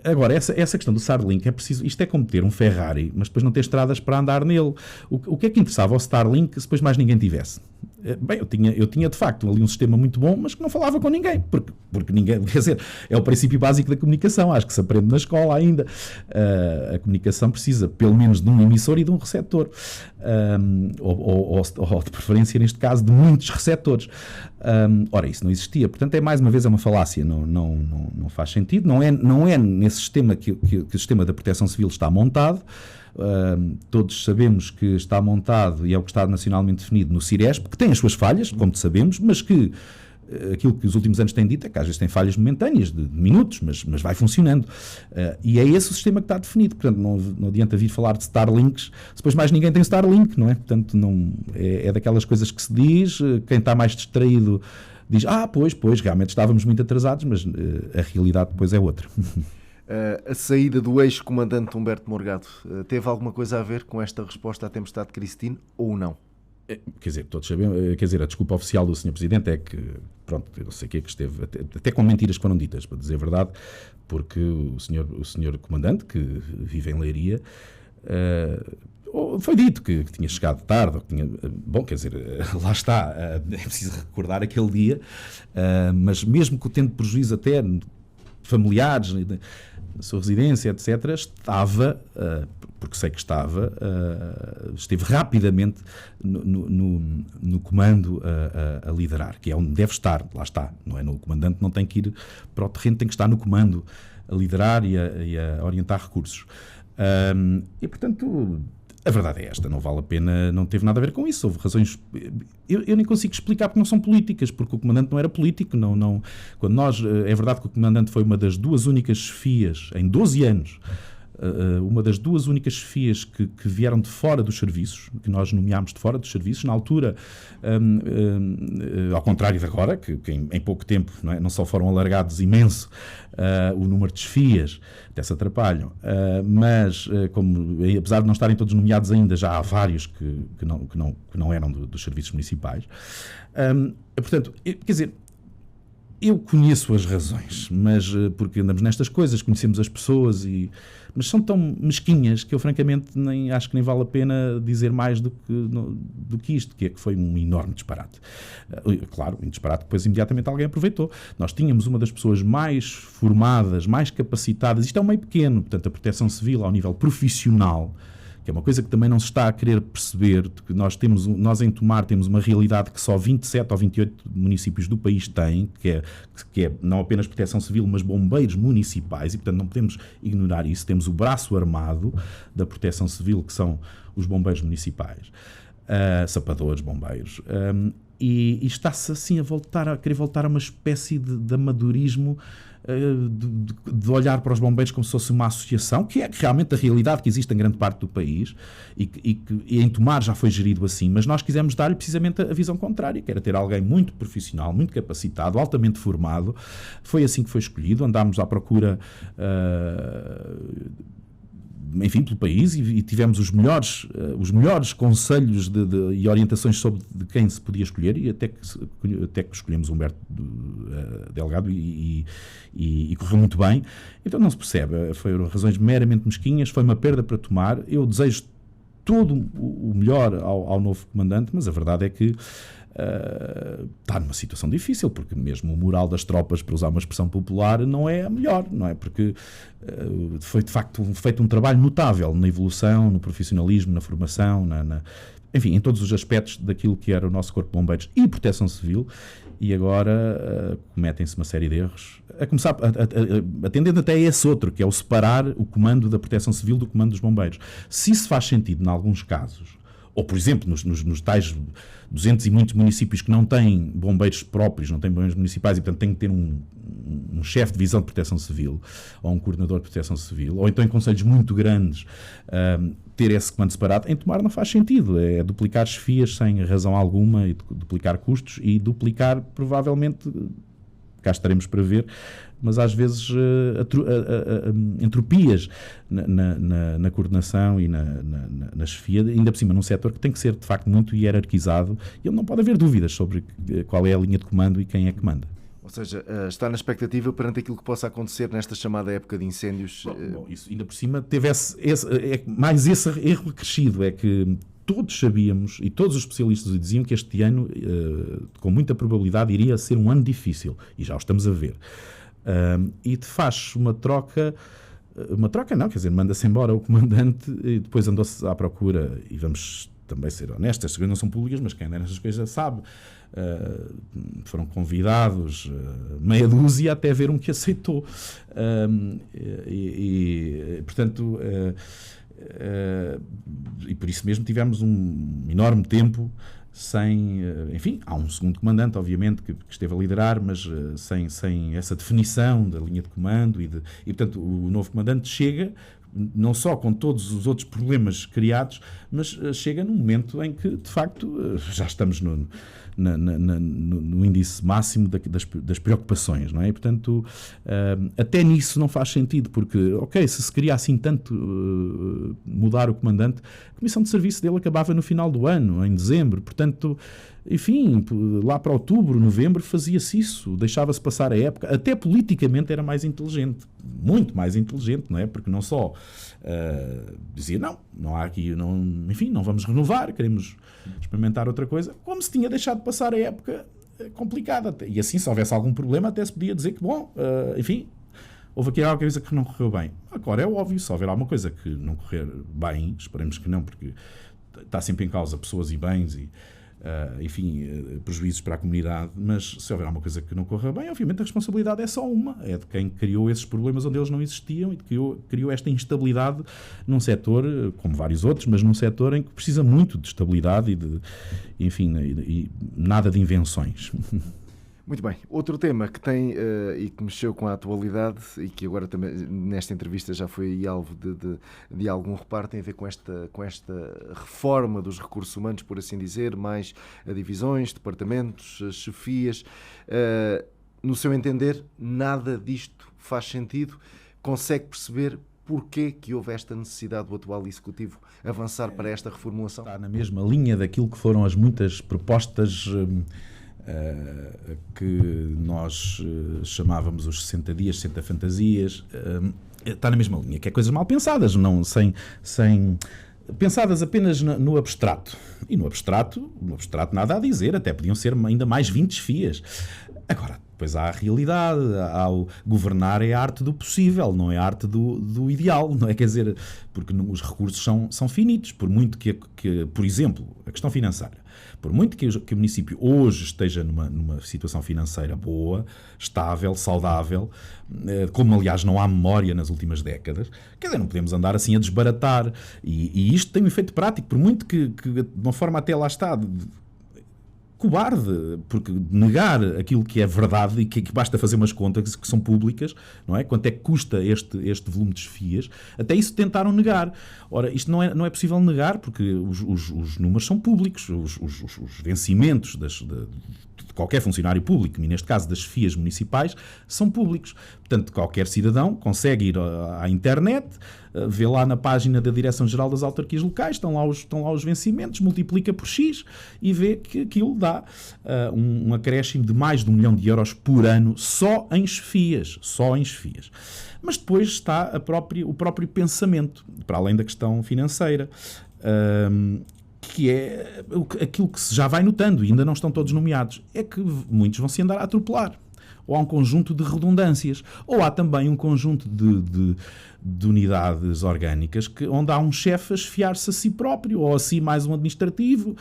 agora, essa questão do Starlink é preciso. Isto é como ter um Ferrari, mas depois não ter estradas para andar nele. O que é que interessava ao Starlink se depois mais ninguém tivesse? Bem, eu tinha de facto ali um sistema muito bom, mas que não falava com ninguém, porque ninguém, quer dizer, é o princípio básico da comunicação, acho que se aprende na escola ainda. A comunicação precisa pelo menos de um emissor e de um receptor, ou de preferência, neste caso, de muitos receptores. Ora, isso não existia, portanto, mais uma vez, é uma falácia, não faz sentido, não é nesse sistema que o sistema da Proteção Civil está montado. Todos sabemos que está montado, e é o que está nacionalmente definido, no Ciresp, que tem as suas falhas, como sabemos, mas que aquilo que os últimos anos têm dito é que às vezes tem falhas momentâneas, de minutos, mas vai funcionando. E é esse o sistema que está definido. Portanto, não adianta vir falar de Starlinks, se depois mais ninguém tem Starlink, não é? Portanto, é daquelas coisas que se diz, quem está mais distraído diz, pois, realmente estávamos muito atrasados, mas a realidade depois é outra. A saída do ex-comandante Humberto Morgado teve alguma coisa a ver com esta resposta à tempestade Christine ou não? Quer dizer, todos sabemos, a desculpa oficial do Sr. Presidente é que, pronto, eu sei que esteve, até com mentiras que foram ditas, para dizer a verdade, porque o senhor comandante, que vive em Leiria, foi dito que tinha chegado tarde, bom, quer dizer, lá está, é preciso recordar aquele dia, mas mesmo que tendo prejuízo até familiares, na sua residência, etc., estava, porque sei que esteve rapidamente no comando a liderar, que é onde deve estar, lá está, não é? O comandante não tem que ir para o terreno, tem que estar no comando a liderar e a orientar recursos. E, portanto, A verdade é esta, não vale a pena, não teve nada a ver com isso, houve razões, eu nem consigo explicar porque não são políticas, porque o comandante não era político, quando é verdade que o comandante foi uma das duas únicas chefias em 12 anos, uma das duas únicas chefias que vieram de fora dos serviços, que nós nomeámos de fora dos serviços, na altura, ao contrário de agora, que em pouco tempo não só foram alargados imenso o número de chefias, até se atrapalham, mas apesar de não estarem todos nomeados ainda, já há vários que não eram dos serviços municipais. Portanto, quer dizer, eu conheço as razões, mas porque andamos nestas coisas, conhecemos as pessoas, mas são tão mesquinhas que eu francamente acho que nem vale a pena dizer mais do que isto, que foi um enorme disparate. Claro, um disparate que depois imediatamente alguém aproveitou. Nós tínhamos uma das pessoas mais formadas, mais capacitadas, isto é um meio pequeno, portanto a Proteção Civil ao nível profissional, que é uma coisa que também não se está a querer perceber, que nós em Tomar temos uma realidade que só 27 ou 28 municípios do país têm, que é não apenas Proteção Civil, mas bombeiros municipais, e portanto não podemos ignorar isso. Temos o braço armado da Proteção Civil, que são os bombeiros municipais, sapadores, bombeiros, e está-se assim a querer voltar a uma espécie de amadorismo, de olhar para os bombeiros como se fosse uma associação, que é realmente a realidade que existe em grande parte do país e em Tomar já foi gerido assim, mas nós quisemos dar-lhe precisamente a visão contrária, que era ter alguém muito profissional, muito capacitado, altamente formado. Foi assim que foi escolhido, andámos à procura enfim, pelo país, e tivemos os melhores conselhos e orientações sobre de quem se podia escolher, e até que escolhemos Humberto Delgado e correu muito bem. Então não se percebe, foram razões meramente mesquinhas, foi uma perda para Tomar. Eu desejo todo o melhor ao novo comandante, mas a verdade é que está numa situação difícil, porque mesmo o moral das tropas, para usar uma expressão popular, não é a melhor, não é? Porque foi de facto feito um trabalho notável na evolução, no profissionalismo, na formação, enfim, em todos os aspectos daquilo que era o nosso Corpo de Bombeiros e Proteção Civil, e agora cometem-se uma série de erros, a começar atendendo até a esse outro, que é o separar o comando da Proteção Civil do comando dos bombeiros. Se isso faz sentido em alguns casos, ou, por exemplo, nos tais 200 e muitos municípios que não têm bombeiros próprios, não têm bombeiros municipais, e portanto têm que ter um chefe de divisão de proteção civil, ou um coordenador de proteção civil, ou então em concelhos muito grandes ter esse comando separado, em Tomar não faz sentido. É duplicar chefias sem razão alguma, e duplicar custos, e duplicar, provavelmente, cá estaremos para ver, mas às vezes entropias na coordenação e na chefia, ainda por cima num setor que tem que ser de facto muito hierarquizado, e onde não pode haver dúvidas sobre qual é a linha de comando e quem é que manda. Ou seja, está na expectativa perante aquilo que possa acontecer nesta chamada época de incêndios. Bom, isso ainda por cima teve mais esse erro acrescido, é que todos sabíamos, e todos os especialistas diziam, que este ano, com muita probabilidade, iria ser um ano difícil, e já o estamos a ver. E te faz uma troca não, quer dizer, manda-se embora o comandante e depois andou-se à procura, e vamos também ser honestos, estas coisas não são públicas, mas quem anda nestas coisas sabe, foram convidados meia dúzia até ver um que aceitou, portanto, e por isso mesmo tivemos um enorme tempo sem, enfim, há um segundo comandante, obviamente, que esteve a liderar, mas sem essa definição da linha de comando, e portanto o novo comandante chega não só com todos os outros problemas criados, mas chega num momento em que, de facto, já estamos no índice máximo das preocupações, não é? E, portanto, até nisso não faz sentido, porque, ok, se queria assim tanto mudar o comandante, a comissão de serviço dele acabava no final do ano, em dezembro, portanto, enfim, lá para outubro, novembro, fazia-se isso, deixava-se passar a época, até politicamente era mais inteligente, muito mais inteligente, não é? Porque não só dizia, não há aqui, enfim, não vamos renovar, queremos experimentar outra coisa, como se tinha deixado de passar a época complicada, e assim, se houvesse algum problema, até se podia dizer que, bom, enfim, houve aqui alguma coisa que não correu bem. Agora é óbvio, se houver alguma coisa que não correr bem, esperemos que não, porque está sempre em causa pessoas e bens, enfim, prejuízos para a comunidade, mas se houver alguma coisa que não corra bem, obviamente a responsabilidade é só uma, é de quem criou esses problemas onde eles não existiam e criou esta instabilidade num setor, como vários outros, mas num setor em que precisa muito de estabilidade e nada de invenções. Muito bem. Outro tema que tem e que mexeu com a atualidade e que agora também nesta entrevista já foi alvo de algum reparo tem a ver com esta reforma dos recursos humanos, por assim dizer, mais divisões, departamentos, chefias. No seu entender, nada disto faz sentido? Consegue perceber porquê que houve esta necessidade do atual Executivo avançar para esta reformulação? Está na mesma linha daquilo que foram as muitas propostas que nós chamávamos os 60 dias, 60 fantasias, está na mesma linha, que é coisas mal pensadas, pensadas apenas no abstrato. E no abstrato nada a dizer, até podiam ser ainda mais 20 desfias. Agora, depois há a realidade, ao governar é a arte do possível, não é a arte do ideal, não é? Quer dizer, porque os recursos são finitos, por muito que, por exemplo, a questão financeira, por muito que o município hoje esteja numa situação financeira boa, estável, saudável, como aliás não há memória nas últimas décadas, quer dizer, não podemos andar assim a desbaratar, e isto tem um efeito prático, por muito que de uma forma até lá está cobarde, porque negar aquilo que é verdade e que basta fazer umas contas que são públicas, não é? Quanto é que custa este volume de chefias, até isso tentaram negar. Ora, isto não é possível negar porque os números são públicos, os vencimentos de qualquer funcionário público, e neste caso das chefias municipais, são públicos. Portanto, qualquer cidadão consegue ir à internet, vê lá na página da Direção-Geral das Autarquias Locais, estão lá os vencimentos, multiplica por X e vê que aquilo dá um acréscimo de mais de 1 milhão de euros por ano só em chefias. Mas depois está o próprio pensamento, para além da questão financeira, que é aquilo que se já vai notando, e ainda não estão todos nomeados, é que muitos vão se andar a atropelar. Ou há um conjunto de redundâncias, ou há também um conjunto de unidades orgânicas onde há um chefe a esfiar-se a si próprio, ou a si mais um administrativo.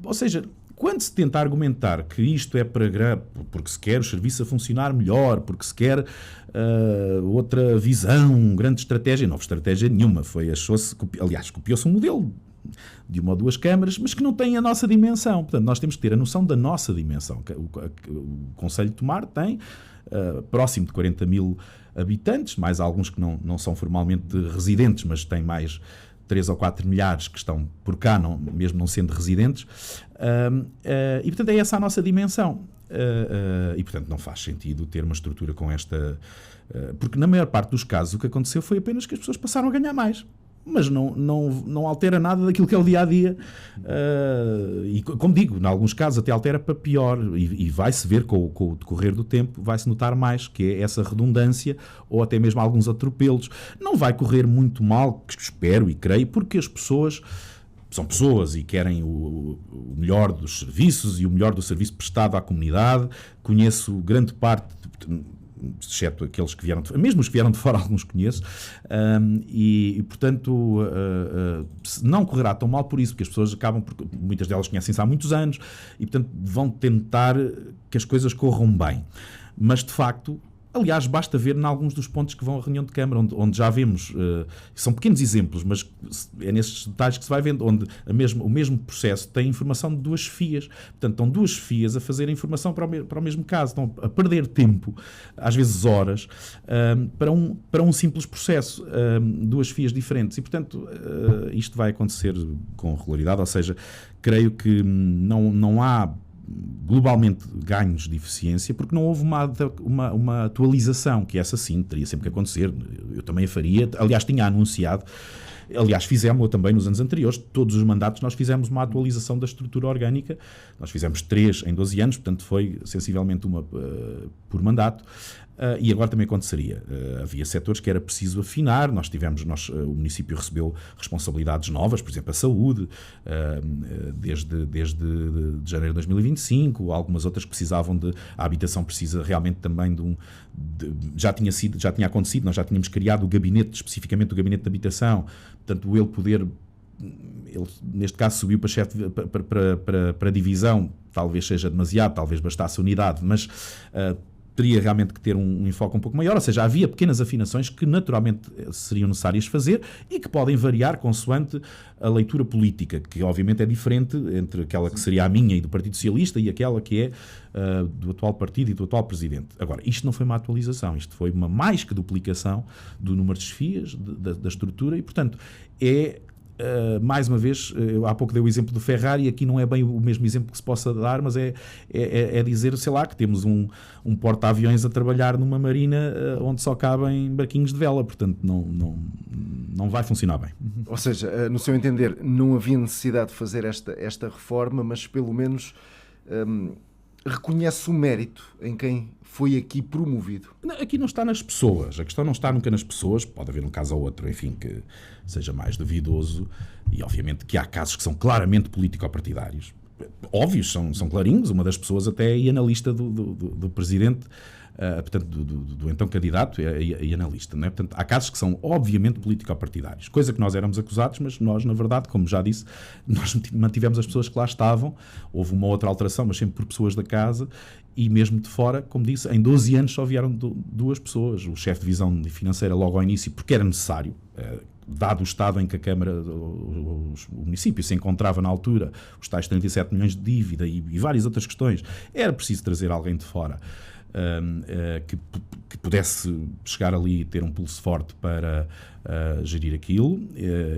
Ou seja, quando se tenta argumentar que isto é porque se quer o serviço a funcionar melhor, porque se quer outra visão, grande estratégia, não houve estratégia nenhuma, copiou-se um modelo de 1 ou 2 câmaras, mas que não tem a nossa dimensão. Portanto, nós temos que ter a noção da nossa dimensão. O Concelho de Tomar tem próximo de 40 mil habitantes, mais alguns que não são formalmente residentes, mas têm mais 3 ou 4 milhares que estão por cá, mesmo não sendo residentes. E, portanto, é essa a nossa dimensão. E, portanto, não faz sentido ter uma estrutura com esta... porque, na maior parte dos casos, o que aconteceu foi apenas que as pessoas passaram a ganhar mais. Mas não altera nada daquilo que é o dia-a-dia. E, como digo, em alguns casos até altera para pior. E vai-se ver com o decorrer do tempo, vai-se notar mais que é essa redundância ou até mesmo alguns atropelos. Não vai correr muito mal, espero e creio, porque as pessoas são pessoas e querem o melhor dos serviços e o melhor do serviço prestado à comunidade. Conheço grande parte... exceto aqueles que vieram de fora, mesmo os que vieram de fora, alguns conheço, e portanto não correrá tão mal por isso, porque as pessoas acabam, porque muitas delas conhecem-se há muitos anos, e portanto vão tentar que as coisas corram bem. Mas de facto, aliás, basta ver em alguns dos pontos que vão à reunião de Câmara, onde já vemos, são pequenos exemplos, mas é nesses detalhes que se vai vendo, onde o mesmo processo tem informação de 2 chefias. Portanto, estão 2 chefias a fazer a informação para o mesmo caso, estão a perder tempo, às vezes horas, para um simples processo, 2 chefias diferentes. E, portanto, isto vai acontecer com regularidade, ou seja, creio que não há globalmente ganhos de eficiência, porque não houve uma atualização, que essa sim teria sempre que acontecer. Eu também a faria, aliás tinha anunciado, fizemos-o também nos anos anteriores, todos os mandatos nós fizemos uma atualização da estrutura orgânica, nós fizemos 3 em 12 anos, portanto foi sensivelmente uma por mandato. E agora também aconteceria. Havia setores que era preciso afinar. O município recebeu responsabilidades novas, por exemplo, a saúde, desde janeiro de 2025, algumas outras que precisavam a habitação precisa realmente também já tinha acontecido, nós já tínhamos criado especificamente o gabinete de habitação, portanto, ele poder ele neste caso subiu para chefe para divisão, talvez seja demasiado, talvez bastasse unidade, mas teria realmente que ter um enfoque um pouco maior, ou seja, havia pequenas afinações que naturalmente seriam necessárias fazer e que podem variar consoante a leitura política, que obviamente é diferente entre aquela que seria a minha e do Partido Socialista e aquela que é do atual partido e do atual presidente. Agora, isto não foi uma atualização, isto foi uma mais que duplicação do número de chefias, da estrutura e, portanto, mais uma vez, eu há pouco dei o exemplo do Ferrari, aqui não é bem o mesmo exemplo que se possa dar, mas é dizer, sei lá, que temos um porta-aviões a trabalhar numa marina onde só cabem barquinhos de vela, portanto não vai funcionar bem. Ou seja, no seu entender, não havia necessidade de fazer esta reforma, mas pelo menos reconhece o mérito em quem foi aqui promovido. Aqui não está nas pessoas, a questão não está nunca nas pessoas, pode haver um caso ou outro, enfim, que seja mais duvidoso, e obviamente que há casos que são claramente político-partidários. Óbvios, são clarinhos, uma das pessoas até é analista do presidente, portanto, do então candidato e analista, não é? Portanto, há casos que são obviamente político-partidários, coisa que nós éramos acusados, mas nós, na verdade, como já disse, nós mantivemos as pessoas que lá estavam, houve uma outra alteração, mas sempre por pessoas da casa, e mesmo de fora, como disse, em 12 anos só vieram duas pessoas, o chefe de divisão financeira logo ao início, porque era necessário, dado o estado em que a Câmara, o município se encontrava na altura, os tais 37 milhões de dívida e várias outras questões, era preciso trazer alguém de fora que pudesse chegar ali e ter um pulso forte para gerir aquilo,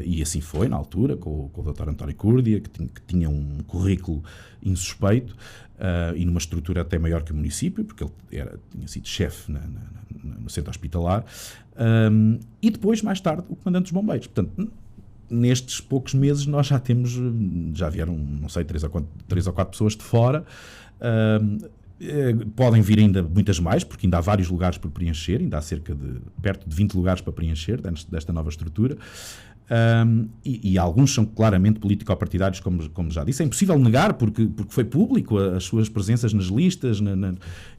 e assim foi na altura, com o Dr. António Cúrdia, que tinha um currículo insuspeito, e numa estrutura até maior que o município, porque ele tinha sido chefe no centro hospitalar, e depois, mais tarde, o comandante dos bombeiros. Portanto, nestes poucos meses nós já vieram, não sei, 3 ou 4 pessoas de fora. Podem vir ainda muitas mais, porque ainda há vários lugares por preencher, ainda há perto de 20 lugares para preencher desta nova estrutura, e alguns são claramente político-partidários, como já disse. É impossível negar, porque foi público as suas presenças nas listas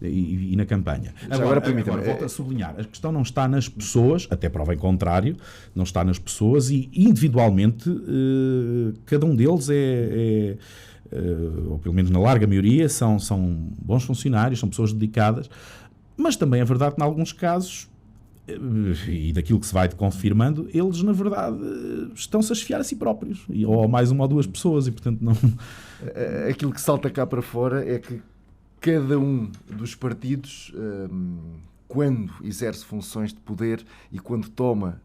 e na campanha. Agora volto a sublinhar, a questão não está nas pessoas, até prova em contrário, não está nas pessoas, e individualmente cada um deles ou pelo menos na larga maioria, são bons funcionários, são pessoas dedicadas, mas também é verdade que, em alguns casos, e daquilo que se vai confirmando, eles, na verdade, estão-se a esfiar a si próprios, ou a mais uma ou duas pessoas, e, portanto, não... Aquilo que salta cá para fora é que cada um dos partidos, quando exerce funções de poder e quando toma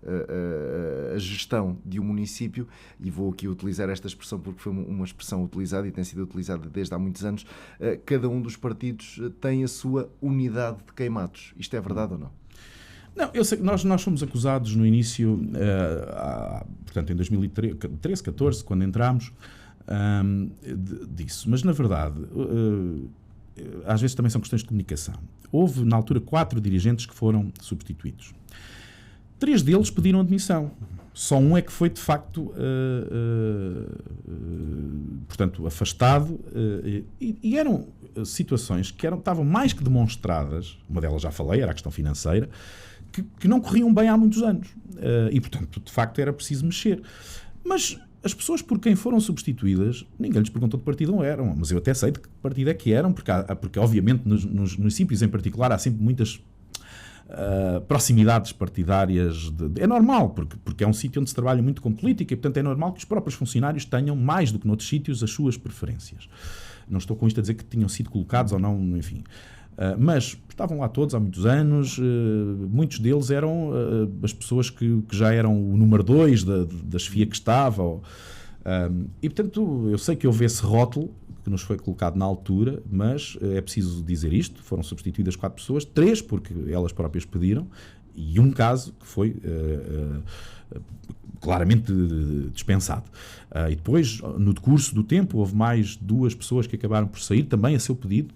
a gestão de um município, e vou aqui utilizar esta expressão porque foi uma expressão utilizada e tem sido utilizada desde há muitos anos, cada um dos partidos tem a sua unidade de queimados. Isto é verdade ou não? Não, eu sei que nós fomos acusados no início, portanto em 2013, 14, quando entramos, disso. Mas, na verdade, às vezes também são questões de comunicação. Houve, na altura, 4 dirigentes que foram substituídos. 3 deles pediram admissão. Só um é que foi, de facto, portanto, afastado. E eram situações que estavam mais que demonstradas, uma delas já falei, era a questão financeira, que não corriam bem há muitos anos. E, portanto, de facto, era preciso mexer. Mas as pessoas por quem foram substituídas, ninguém lhes perguntou de partido eram, mas eu até sei de que partido é que eram, porque obviamente nos municípios em particular há sempre muitas proximidades partidárias. É normal, porque é um sítio onde se trabalha muito com política, e portanto é normal que os próprios funcionários tenham, mais do que noutros sítios, as suas preferências. Não estou com isto a dizer que tinham sido colocados ou não, enfim. Mas estavam lá todos há muitos anos, muitos deles eram as pessoas que já eram o número 2 da chefia que estava. E, portanto, eu sei que houve esse rótulo que nos foi colocado na altura, mas é preciso dizer isto, foram substituídas 4 pessoas, 3 porque elas próprias pediram, e um caso que foi claramente dispensado. E depois, no decurso do tempo, houve mais 2 pessoas que acabaram por sair, também a seu pedido,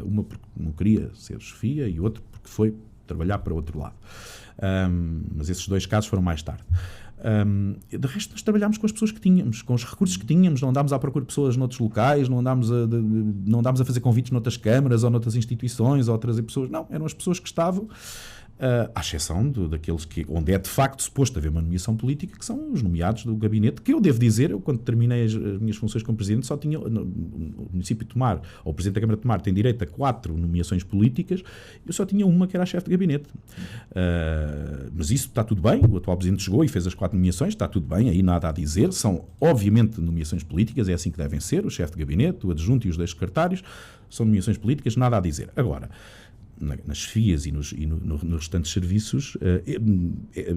uma porque não queria ser chefia e outra porque foi trabalhar para outro lado. Mas esses 2 casos foram mais tarde. De resto, nós trabalhámos com as pessoas que tínhamos, com os recursos que tínhamos, não andámos à procura de pessoas noutros locais, não andámos a fazer convites noutras câmaras ou noutras instituições ou a trazer pessoas, não, eram as pessoas que estavam. à exceção daqueles onde é de facto suposto haver uma nomeação política, que são os nomeados do gabinete, que eu devo dizer, eu quando terminei as minhas funções como Presidente, só tinha, o município de Tomar, ou o Presidente da Câmara de Tomar tem direito a 4 nomeações políticas, eu só tinha uma que era a chefe de gabinete. Mas isso está tudo bem, o atual Presidente chegou e fez as 4 nomeações, está tudo bem, aí nada a dizer, são obviamente nomeações políticas, é assim que devem ser, o chefe de gabinete, o adjunto e os 2 secretários, são nomeações políticas, nada a dizer. Agora, nas FIAs e nos restantes serviços,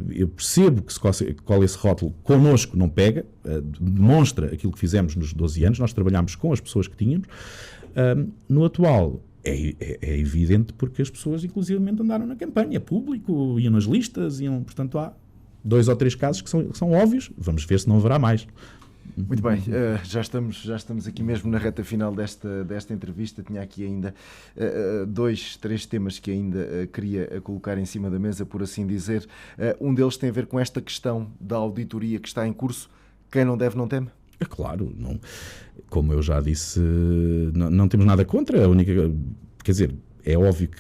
eu percebo que se cola esse rótulo, connosco não pega, demonstra aquilo que fizemos nos 12 anos, nós trabalhámos com as pessoas que tínhamos. No atual, é evidente porque as pessoas inclusivamente andaram na campanha, público, iam nas listas, portanto há 2 ou 3 casos que são óbvios, vamos ver se não haverá mais. Muito bem, já estamos aqui mesmo na reta final desta entrevista. Tinha aqui ainda 2, 3 temas que ainda queria colocar em cima da mesa, por assim dizer. Um deles tem a ver com esta questão da auditoria que está em curso. Quem não deve, não teme? É claro, não, como eu já disse, não temos nada contra. Quer dizer, é óbvio que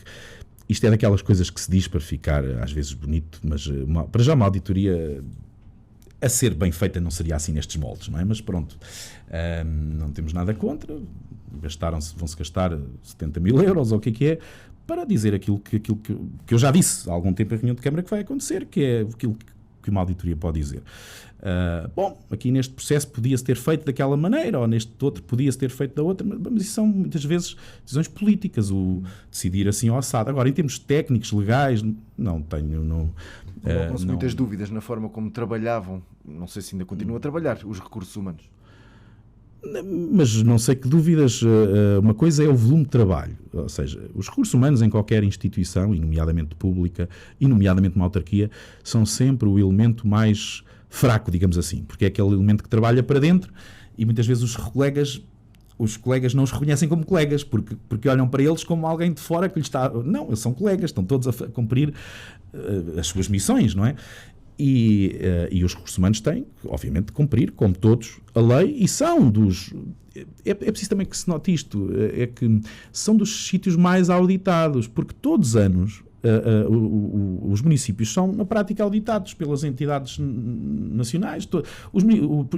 isto é daquelas coisas que se diz para ficar às vezes bonito, mas para já uma auditoria a ser bem feita não seria assim nestes moldes, não é? Mas pronto, não temos nada contra, vão-se gastar 70 mil euros ou o que é, para dizer aquilo que eu já disse há algum tempo em reunião de Câmara que vai acontecer, que é aquilo que uma auditoria pode dizer. Bom, aqui neste processo podia-se ter feito daquela maneira, ou neste outro podia-se ter feito da outra, mas isso são muitas vezes decisões políticas, o decidir assim ao assado. Agora, em termos técnicos, legais, não tenho... Colocam-se muitas dúvidas na forma como trabalhavam, não sei se ainda continuam a trabalhar, os recursos humanos. Mas não sei que dúvidas, uma coisa é o volume de trabalho, ou seja, os recursos humanos em qualquer instituição, e nomeadamente pública, e nomeadamente uma autarquia, são sempre o elemento mais fraco, digamos assim, porque é aquele elemento que trabalha para dentro e muitas vezes os colegas não os reconhecem como colegas, porque olham para eles como alguém de fora que lhes está... Não, eles são colegas, estão todos a cumprir as suas missões, não é? E os recursos humanos têm, obviamente, de cumprir, como todos, a lei, e são dos... É preciso também que se note isto, é que são dos sítios mais auditados, porque todos os anos os municípios são, na prática, auditados pelas entidades nacionais,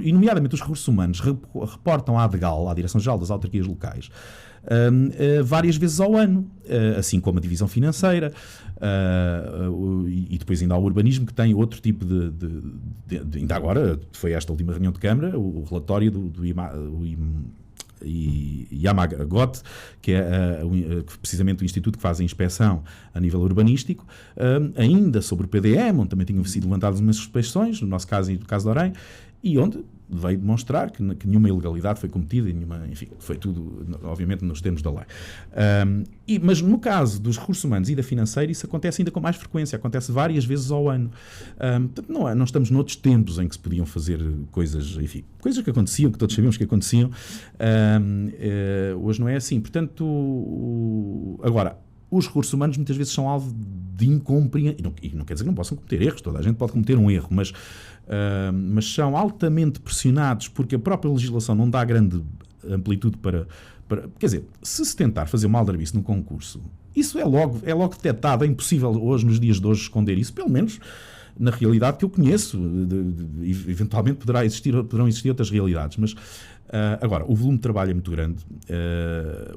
e nomeadamente os recursos humanos reportam à ADGAL, à Direção-Geral das Autarquias Locais, várias vezes ao ano, assim como a divisão financeira, e depois ainda há o urbanismo, que tem outro tipo de ainda agora, foi esta última reunião de Câmara, o relatório do Yamagot, que é precisamente o instituto que faz a inspeção a nível urbanístico, ainda sobre o PDM, onde também tinham sido levantadas umas suspeições, no nosso caso e no caso de Orem, e onde veio demonstrar que nenhuma ilegalidade foi cometida, enfim, foi tudo, obviamente, nos termos da lei. Mas no caso dos recursos humanos e da financeira, isso acontece ainda com mais frequência, acontece várias vezes ao ano. Portanto, não estamos noutros tempos em que se podiam fazer coisas, enfim, coisas que aconteciam, que todos sabíamos que aconteciam. Hoje não é assim. Portanto, agora, os recursos humanos muitas vezes são alvo de incompreensão, e não quer dizer que não possam cometer erros, toda a gente pode cometer um erro, mas são altamente pressionados porque a própria legislação não dá grande amplitude para quer dizer, se tentar fazer um aldrabice num concurso, isso é logo detectado, é impossível hoje, nos dias de hoje, esconder isso, pelo menos na realidade que eu conheço, eventualmente poderão existir outras realidades, mas agora, o volume de trabalho é muito grande,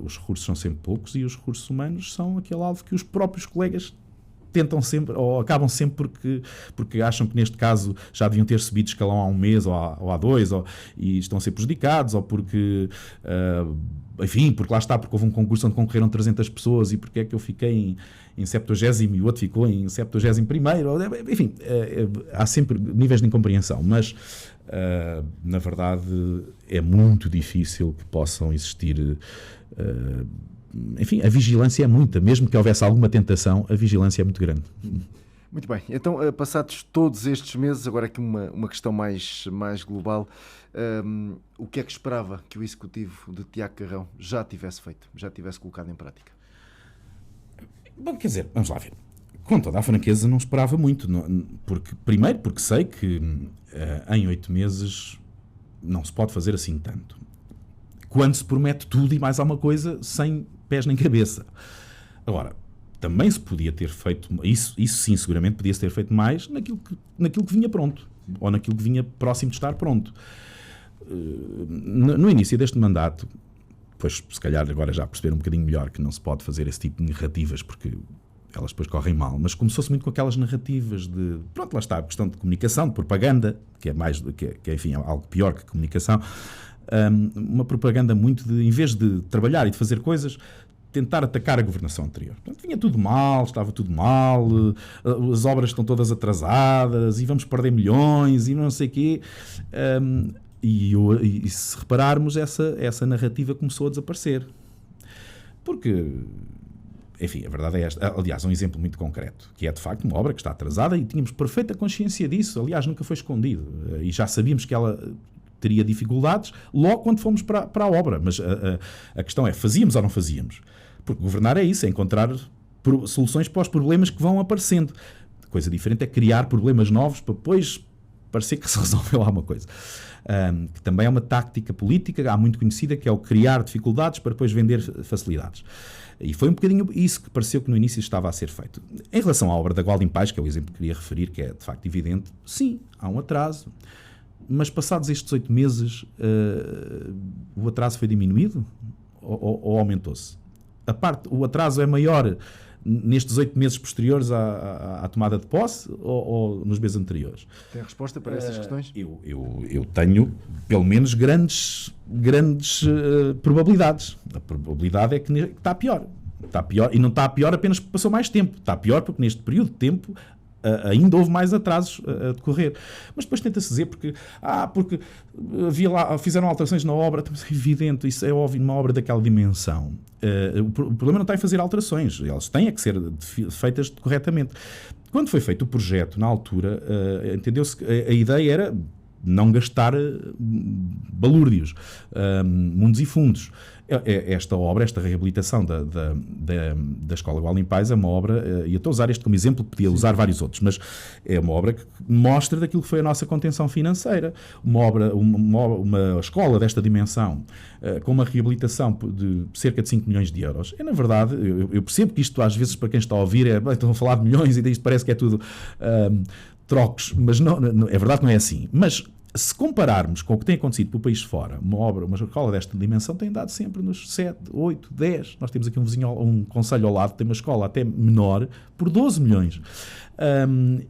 os recursos são sempre poucos e os recursos humanos são aquele alvo que os próprios colegas tentam sempre, ou acabam sempre porque acham que neste caso já deviam ter subido de escalão há um mês ou há 2, e estão a ser prejudicados, ou porque, enfim, porque lá está, porque houve um concurso onde concorreram 300 pessoas e porque é que eu fiquei em 70º e o outro ficou em 71º, enfim, há sempre níveis de incompreensão, mas na verdade é muito difícil que possam existir... enfim, a vigilância é muita, mesmo que houvesse alguma tentação, a vigilância é muito grande. Muito bem, então passados todos estes meses, agora aqui uma questão mais global, o que é que esperava que o executivo de Tiago Carrão já tivesse feito, já tivesse colocado em prática? Bom, quer dizer, vamos lá ver. Com toda a franqueza, não esperava muito, primeiro porque sei que em 8 meses não se pode fazer assim tanto. Quando se promete tudo e mais alguma coisa sem pés nem cabeça. Agora, também se podia ter feito, isso sim, seguramente podia-se ter feito mais naquilo que vinha pronto, ou naquilo que vinha próximo de estar pronto. No início deste mandato, pois se calhar agora já perceber um bocadinho melhor que não se pode fazer esse tipo de narrativas, porque elas depois correm mal, mas começou-se muito com aquelas narrativas de, pronto, lá está, a questão de comunicação, de propaganda, que é mais, enfim, algo pior que comunicação, uma propaganda muito de, em vez de trabalhar e de fazer coisas, tentar atacar a governação anterior. Portanto, vinha tudo mal, estava tudo mal, as obras estão todas atrasadas e vamos perder milhões e não sei o quê. E se repararmos, essa narrativa começou a desaparecer. Porque, enfim, a verdade é esta. Aliás, um exemplo muito concreto, que é de facto uma obra que está atrasada e tínhamos perfeita consciência disso. Aliás, nunca foi escondido. E já sabíamos que ela teria dificuldades logo quando fomos para a obra. Mas a questão é, fazíamos ou não fazíamos? Porque governar é isso, é encontrar soluções para os problemas que vão aparecendo. Coisa diferente é criar problemas novos para depois parecer que se resolveu alguma coisa. Que também é uma tática política, há muito conhecida, que é o criar dificuldades para depois vender facilidades. E foi um bocadinho isso que pareceu que no início estava a ser feito. Em relação à obra da Gualda em Paz, que é o exemplo que queria referir, que é de facto evidente, sim, há um atraso. Mas passados estes 8 meses, o atraso foi diminuído ou aumentou-se? O atraso é maior nestes 8 meses posteriores à tomada de posse ou nos meses anteriores? Tem resposta para essas questões? Eu tenho, pelo menos, grandes probabilidades. A probabilidade é que está pior. Está pior. E não está pior apenas porque passou mais tempo. Está pior porque neste período de tempo ainda houve mais atrasos a decorrer. Mas depois tenta-se dizer porque fizeram alterações na obra. É evidente, isso é óbvio, numa obra daquela dimensão. O problema não está em fazer alterações, elas têm que ser feitas corretamente. Quando foi feito o projeto, na altura, entendeu-se que a ideia era não gastar balúrdios, mundos e fundos. Esta obra, esta reabilitação da Escola Gualda em Paz é uma obra, e eu estou a usar este como exemplo, podia usar vários outros, mas é uma obra que mostra daquilo que foi a nossa contenção financeira. Uma escola desta dimensão, com uma reabilitação de cerca de 5 milhões de euros. Na verdade, eu percebo que isto às vezes para quem está a ouvir estão a falar de milhões e isto parece que é tudo trocos, mas não, é verdade que não é assim. Mas se compararmos com o que tem acontecido pelo país de fora, uma escola desta dimensão tem dado sempre nos 7, 8, 10. Nós temos aqui um concelho ao lado que tem uma escola até menor por 12 milhões.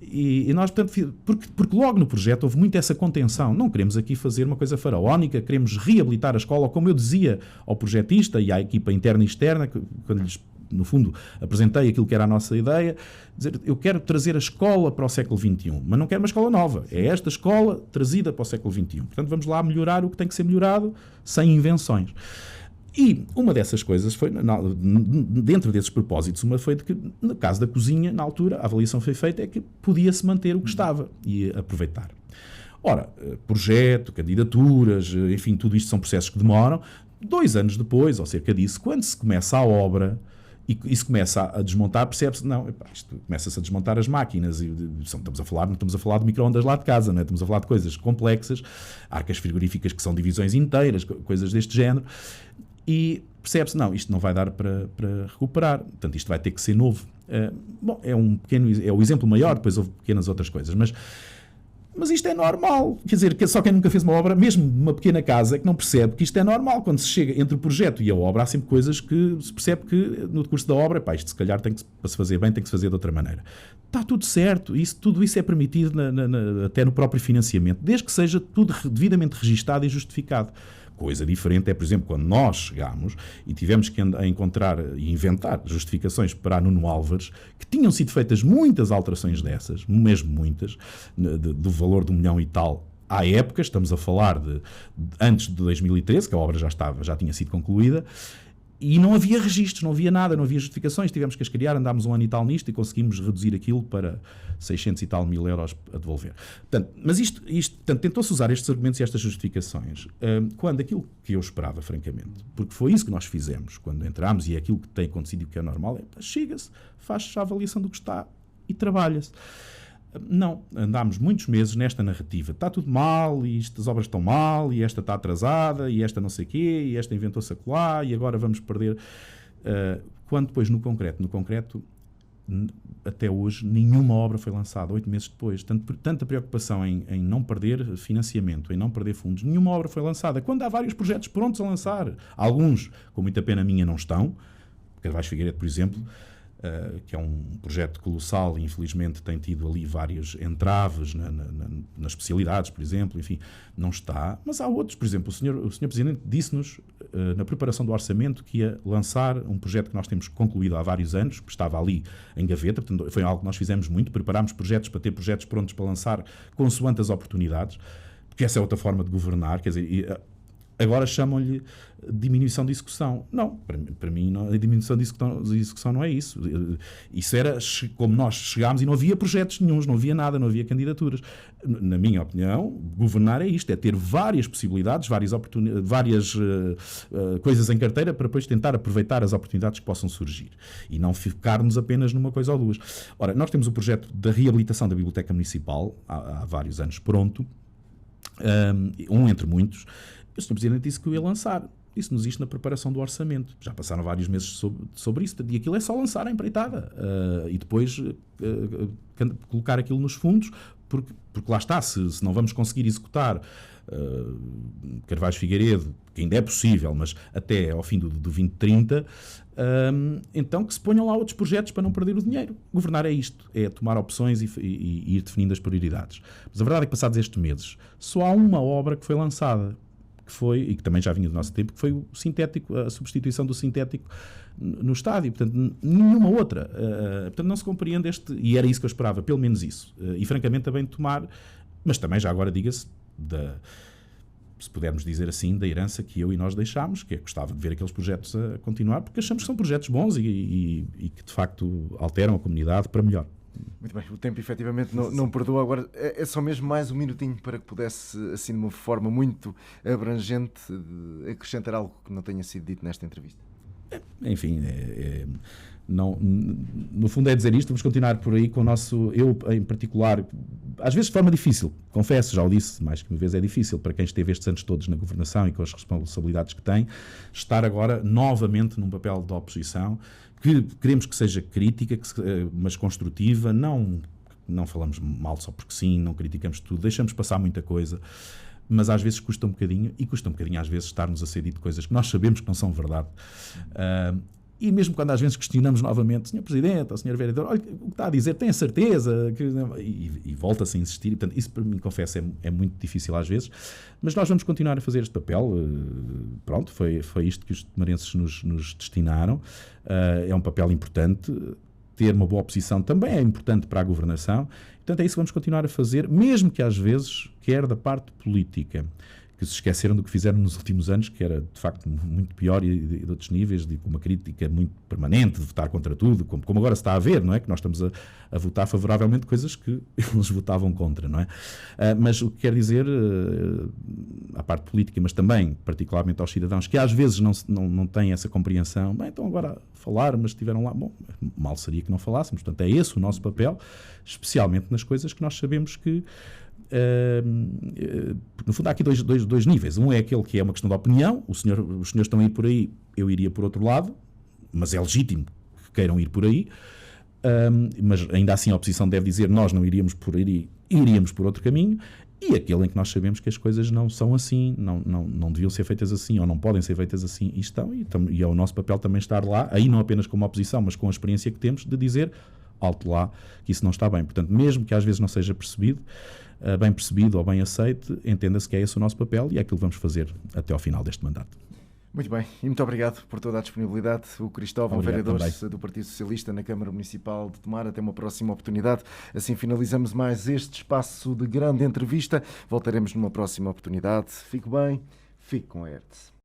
E nós, portanto, porque logo no projeto houve muito essa contenção. Não queremos aqui fazer uma coisa faraónica, queremos reabilitar a escola, como eu dizia ao projetista e à equipa interna e externa, quando lhes no fundo, apresentei aquilo que era a nossa ideia, dizer, eu quero trazer a escola para o século XXI, mas não quero uma escola nova, é esta escola trazida para o século XXI. Portanto, vamos lá melhorar o que tem que ser melhorado, sem invenções. E uma dessas coisas foi, dentro desses propósitos, uma foi de que, no caso da cozinha, na altura, a avaliação foi feita, é que podia-se manter o que estava e aproveitar. Ora, projeto, candidaturas, enfim, tudo isto são processos que demoram. 2 anos depois, ou cerca disso, quando se começa a obra, e se começa a desmontar, percebe-se, isto começa-se a desmontar as máquinas, não estamos a falar de micro-ondas lá de casa, não é? Estamos a falar de coisas complexas, arcas frigoríficas que são divisões inteiras, coisas deste género, e percebe-se, isto não vai dar para recuperar, portanto isto vai ter que ser novo. É o exemplo maior, depois houve pequenas outras coisas, mas isto é normal, quer dizer, que só quem nunca fez uma obra, mesmo numa pequena casa, é que não percebe que isto é normal. Quando se chega entre o projeto e a obra, há sempre coisas que se percebe que no decurso da obra, isto se calhar para se fazer bem tem que se fazer de outra maneira. Está tudo certo, tudo isso é permitido até no próprio financiamento, desde que seja tudo devidamente registado e justificado. Coisa diferente é, por exemplo, quando nós chegámos e tivemos que encontrar e inventar justificações para a Nuno Álvares, que tinham sido feitas muitas alterações dessas, mesmo muitas, do valor de 1 milhão e tal. À época, estamos a falar de antes de 2013, que a obra já tinha sido concluída, e não havia registros, não havia nada, não havia justificações, tivemos que as criar, andámos 1 ano e tal nisto e conseguimos reduzir aquilo para 600 e tal mil euros a devolver. Portanto, mas portanto, tentou-se usar estes argumentos e estas justificações quando aquilo que eu esperava, francamente, porque foi isso que nós fizemos quando entramos e é aquilo que tem acontecido e que é normal, chega-se, faz-se a avaliação do que está e trabalha-se. Não, andámos muitos meses nesta narrativa. Está tudo mal, e as obras estão mal, e esta está atrasada, e esta não sei o quê, e esta inventou-se acolá, e agora vamos perder. Quando depois no concreto, até hoje, nenhuma obra foi lançada, 8 meses depois. Tanta preocupação em não perder financiamento, em não perder fundos, nenhuma obra foi lançada. Quando há vários projetos prontos a lançar, alguns, com muita pena minha, não estão. Carvalhais Figueiredo, por exemplo, que é um projeto colossal e infelizmente tem tido ali várias entraves nas especialidades, por exemplo, enfim, não está. Mas há outros, por exemplo, o senhor Presidente disse-nos na preparação do orçamento que ia lançar um projeto que nós temos concluído há vários anos, que estava ali em gaveta, portanto foi algo que nós fizemos muito, preparámos projetos para ter projetos prontos para lançar consoante as oportunidades, porque essa é outra forma de governar, quer dizer... Agora chamam-lhe diminuição de execução. Não, para mim a diminuição de execução não é isso. Isso era como nós chegámos e não havia projetos nenhuns, não havia nada, não havia candidaturas. Na minha opinião, governar é isto, é ter várias possibilidades, várias coisas em carteira para depois tentar aproveitar as oportunidades que possam surgir e não ficarmos apenas numa coisa ou duas. Ora, nós temos o projeto da reabilitação da Biblioteca Municipal, há vários anos pronto, entre muitos. O Sr. Presidente disse que o ia lançar. Disse-nos isto na preparação do orçamento. Já passaram vários meses sobre isso. E aquilo é só lançar a empreitada. E depois colocar aquilo nos fundos, porque lá está, se não vamos conseguir executar Carvalhais Figueiredo, que ainda é possível, mas até ao fim do 2030, então que se ponham lá outros projetos para não perder o dinheiro. Governar é isto, é tomar opções e ir definindo as prioridades. Mas a verdade é que passados estes meses, só há uma obra que foi lançada, e que também já vinha do nosso tempo, que foi o sintético, a substituição do sintético no estádio. Portanto, nenhuma outra. Portanto, não se compreende e era isso que eu esperava, pelo menos isso. E francamente também tomar, mas também já agora diga-se, se pudermos dizer assim, da herança que eu e nós deixámos, que gostava de ver aqueles projetos a continuar, porque achamos que são projetos bons e que de facto alteram a comunidade para melhor. Muito bem, o tempo efetivamente não perdoa. Agora é só mesmo mais um minutinho para que pudesse, assim, de uma forma muito abrangente, acrescentar algo que não tenha sido dito nesta entrevista. Enfim, não, no fundo é dizer isto, vamos continuar por aí com o nosso, eu em particular, às vezes de forma difícil, confesso, já o disse mais que uma vez, é difícil para quem esteve estes anos todos na governação e com as responsabilidades que tem, estar agora novamente num papel de oposição, que queremos que seja crítica, mas construtiva, não falamos mal só porque sim, não criticamos tudo, deixamos passar muita coisa, mas às vezes custa um bocadinho, e custa um bocadinho às vezes estar-nos a ser dito coisas que nós sabemos que não são verdade. E mesmo quando às vezes questionamos novamente, Sr. Presidente ou Sr. Vereador, olha, o que está a dizer, tem a certeza? E volta-se a insistir, e, portanto, isso para mim, confesso, é muito difícil às vezes, mas nós vamos continuar a fazer este papel. Pronto, foi isto que os tomarenses nos destinaram. É um papel importante. Ter uma boa oposição também é importante para a governação. Portanto, é isso que vamos continuar a fazer, mesmo que às vezes, quer da parte política, que se esqueceram do que fizeram nos últimos anos, que era de facto muito pior e de outros níveis, de uma crítica muito permanente, de votar contra tudo, como agora se está a ver, não é? Que nós estamos a votar favoravelmente coisas que eles votavam contra, não é? Mas o que quer dizer, à parte política, mas também particularmente aos cidadãos, que às vezes não têm essa compreensão, bem, então agora falar, mas estiveram lá, bom, mal seria que não falássemos. Portanto, é esse o nosso papel, especialmente nas coisas que nós sabemos que no fundo há aqui dois níveis. Um é aquele que é uma questão de opinião, os senhores estão a ir por aí, eu iria por outro lado, mas é legítimo que queiram ir por aí, mas ainda assim a oposição deve dizer nós não iríamos por aí, iríamos por outro caminho, e aquele em que nós sabemos que as coisas não são assim, não deviam ser feitas assim, ou não podem ser feitas assim, e é o nosso papel também estar lá, aí não apenas como oposição, mas com a experiência que temos de dizer alto lá que isso não está bem. Portanto, mesmo que às vezes não seja bem percebido ou bem aceite, entenda-se que é esse o nosso papel e é aquilo que vamos fazer até ao final deste mandato. Muito bem, e muito obrigado por toda a disponibilidade. O Cristóvão, vereador do Partido Socialista na Câmara Municipal de Tomar. Até uma próxima oportunidade. Assim finalizamos mais este espaço de grande entrevista. Voltaremos numa próxima oportunidade. Fique bem, fique com a ERTE.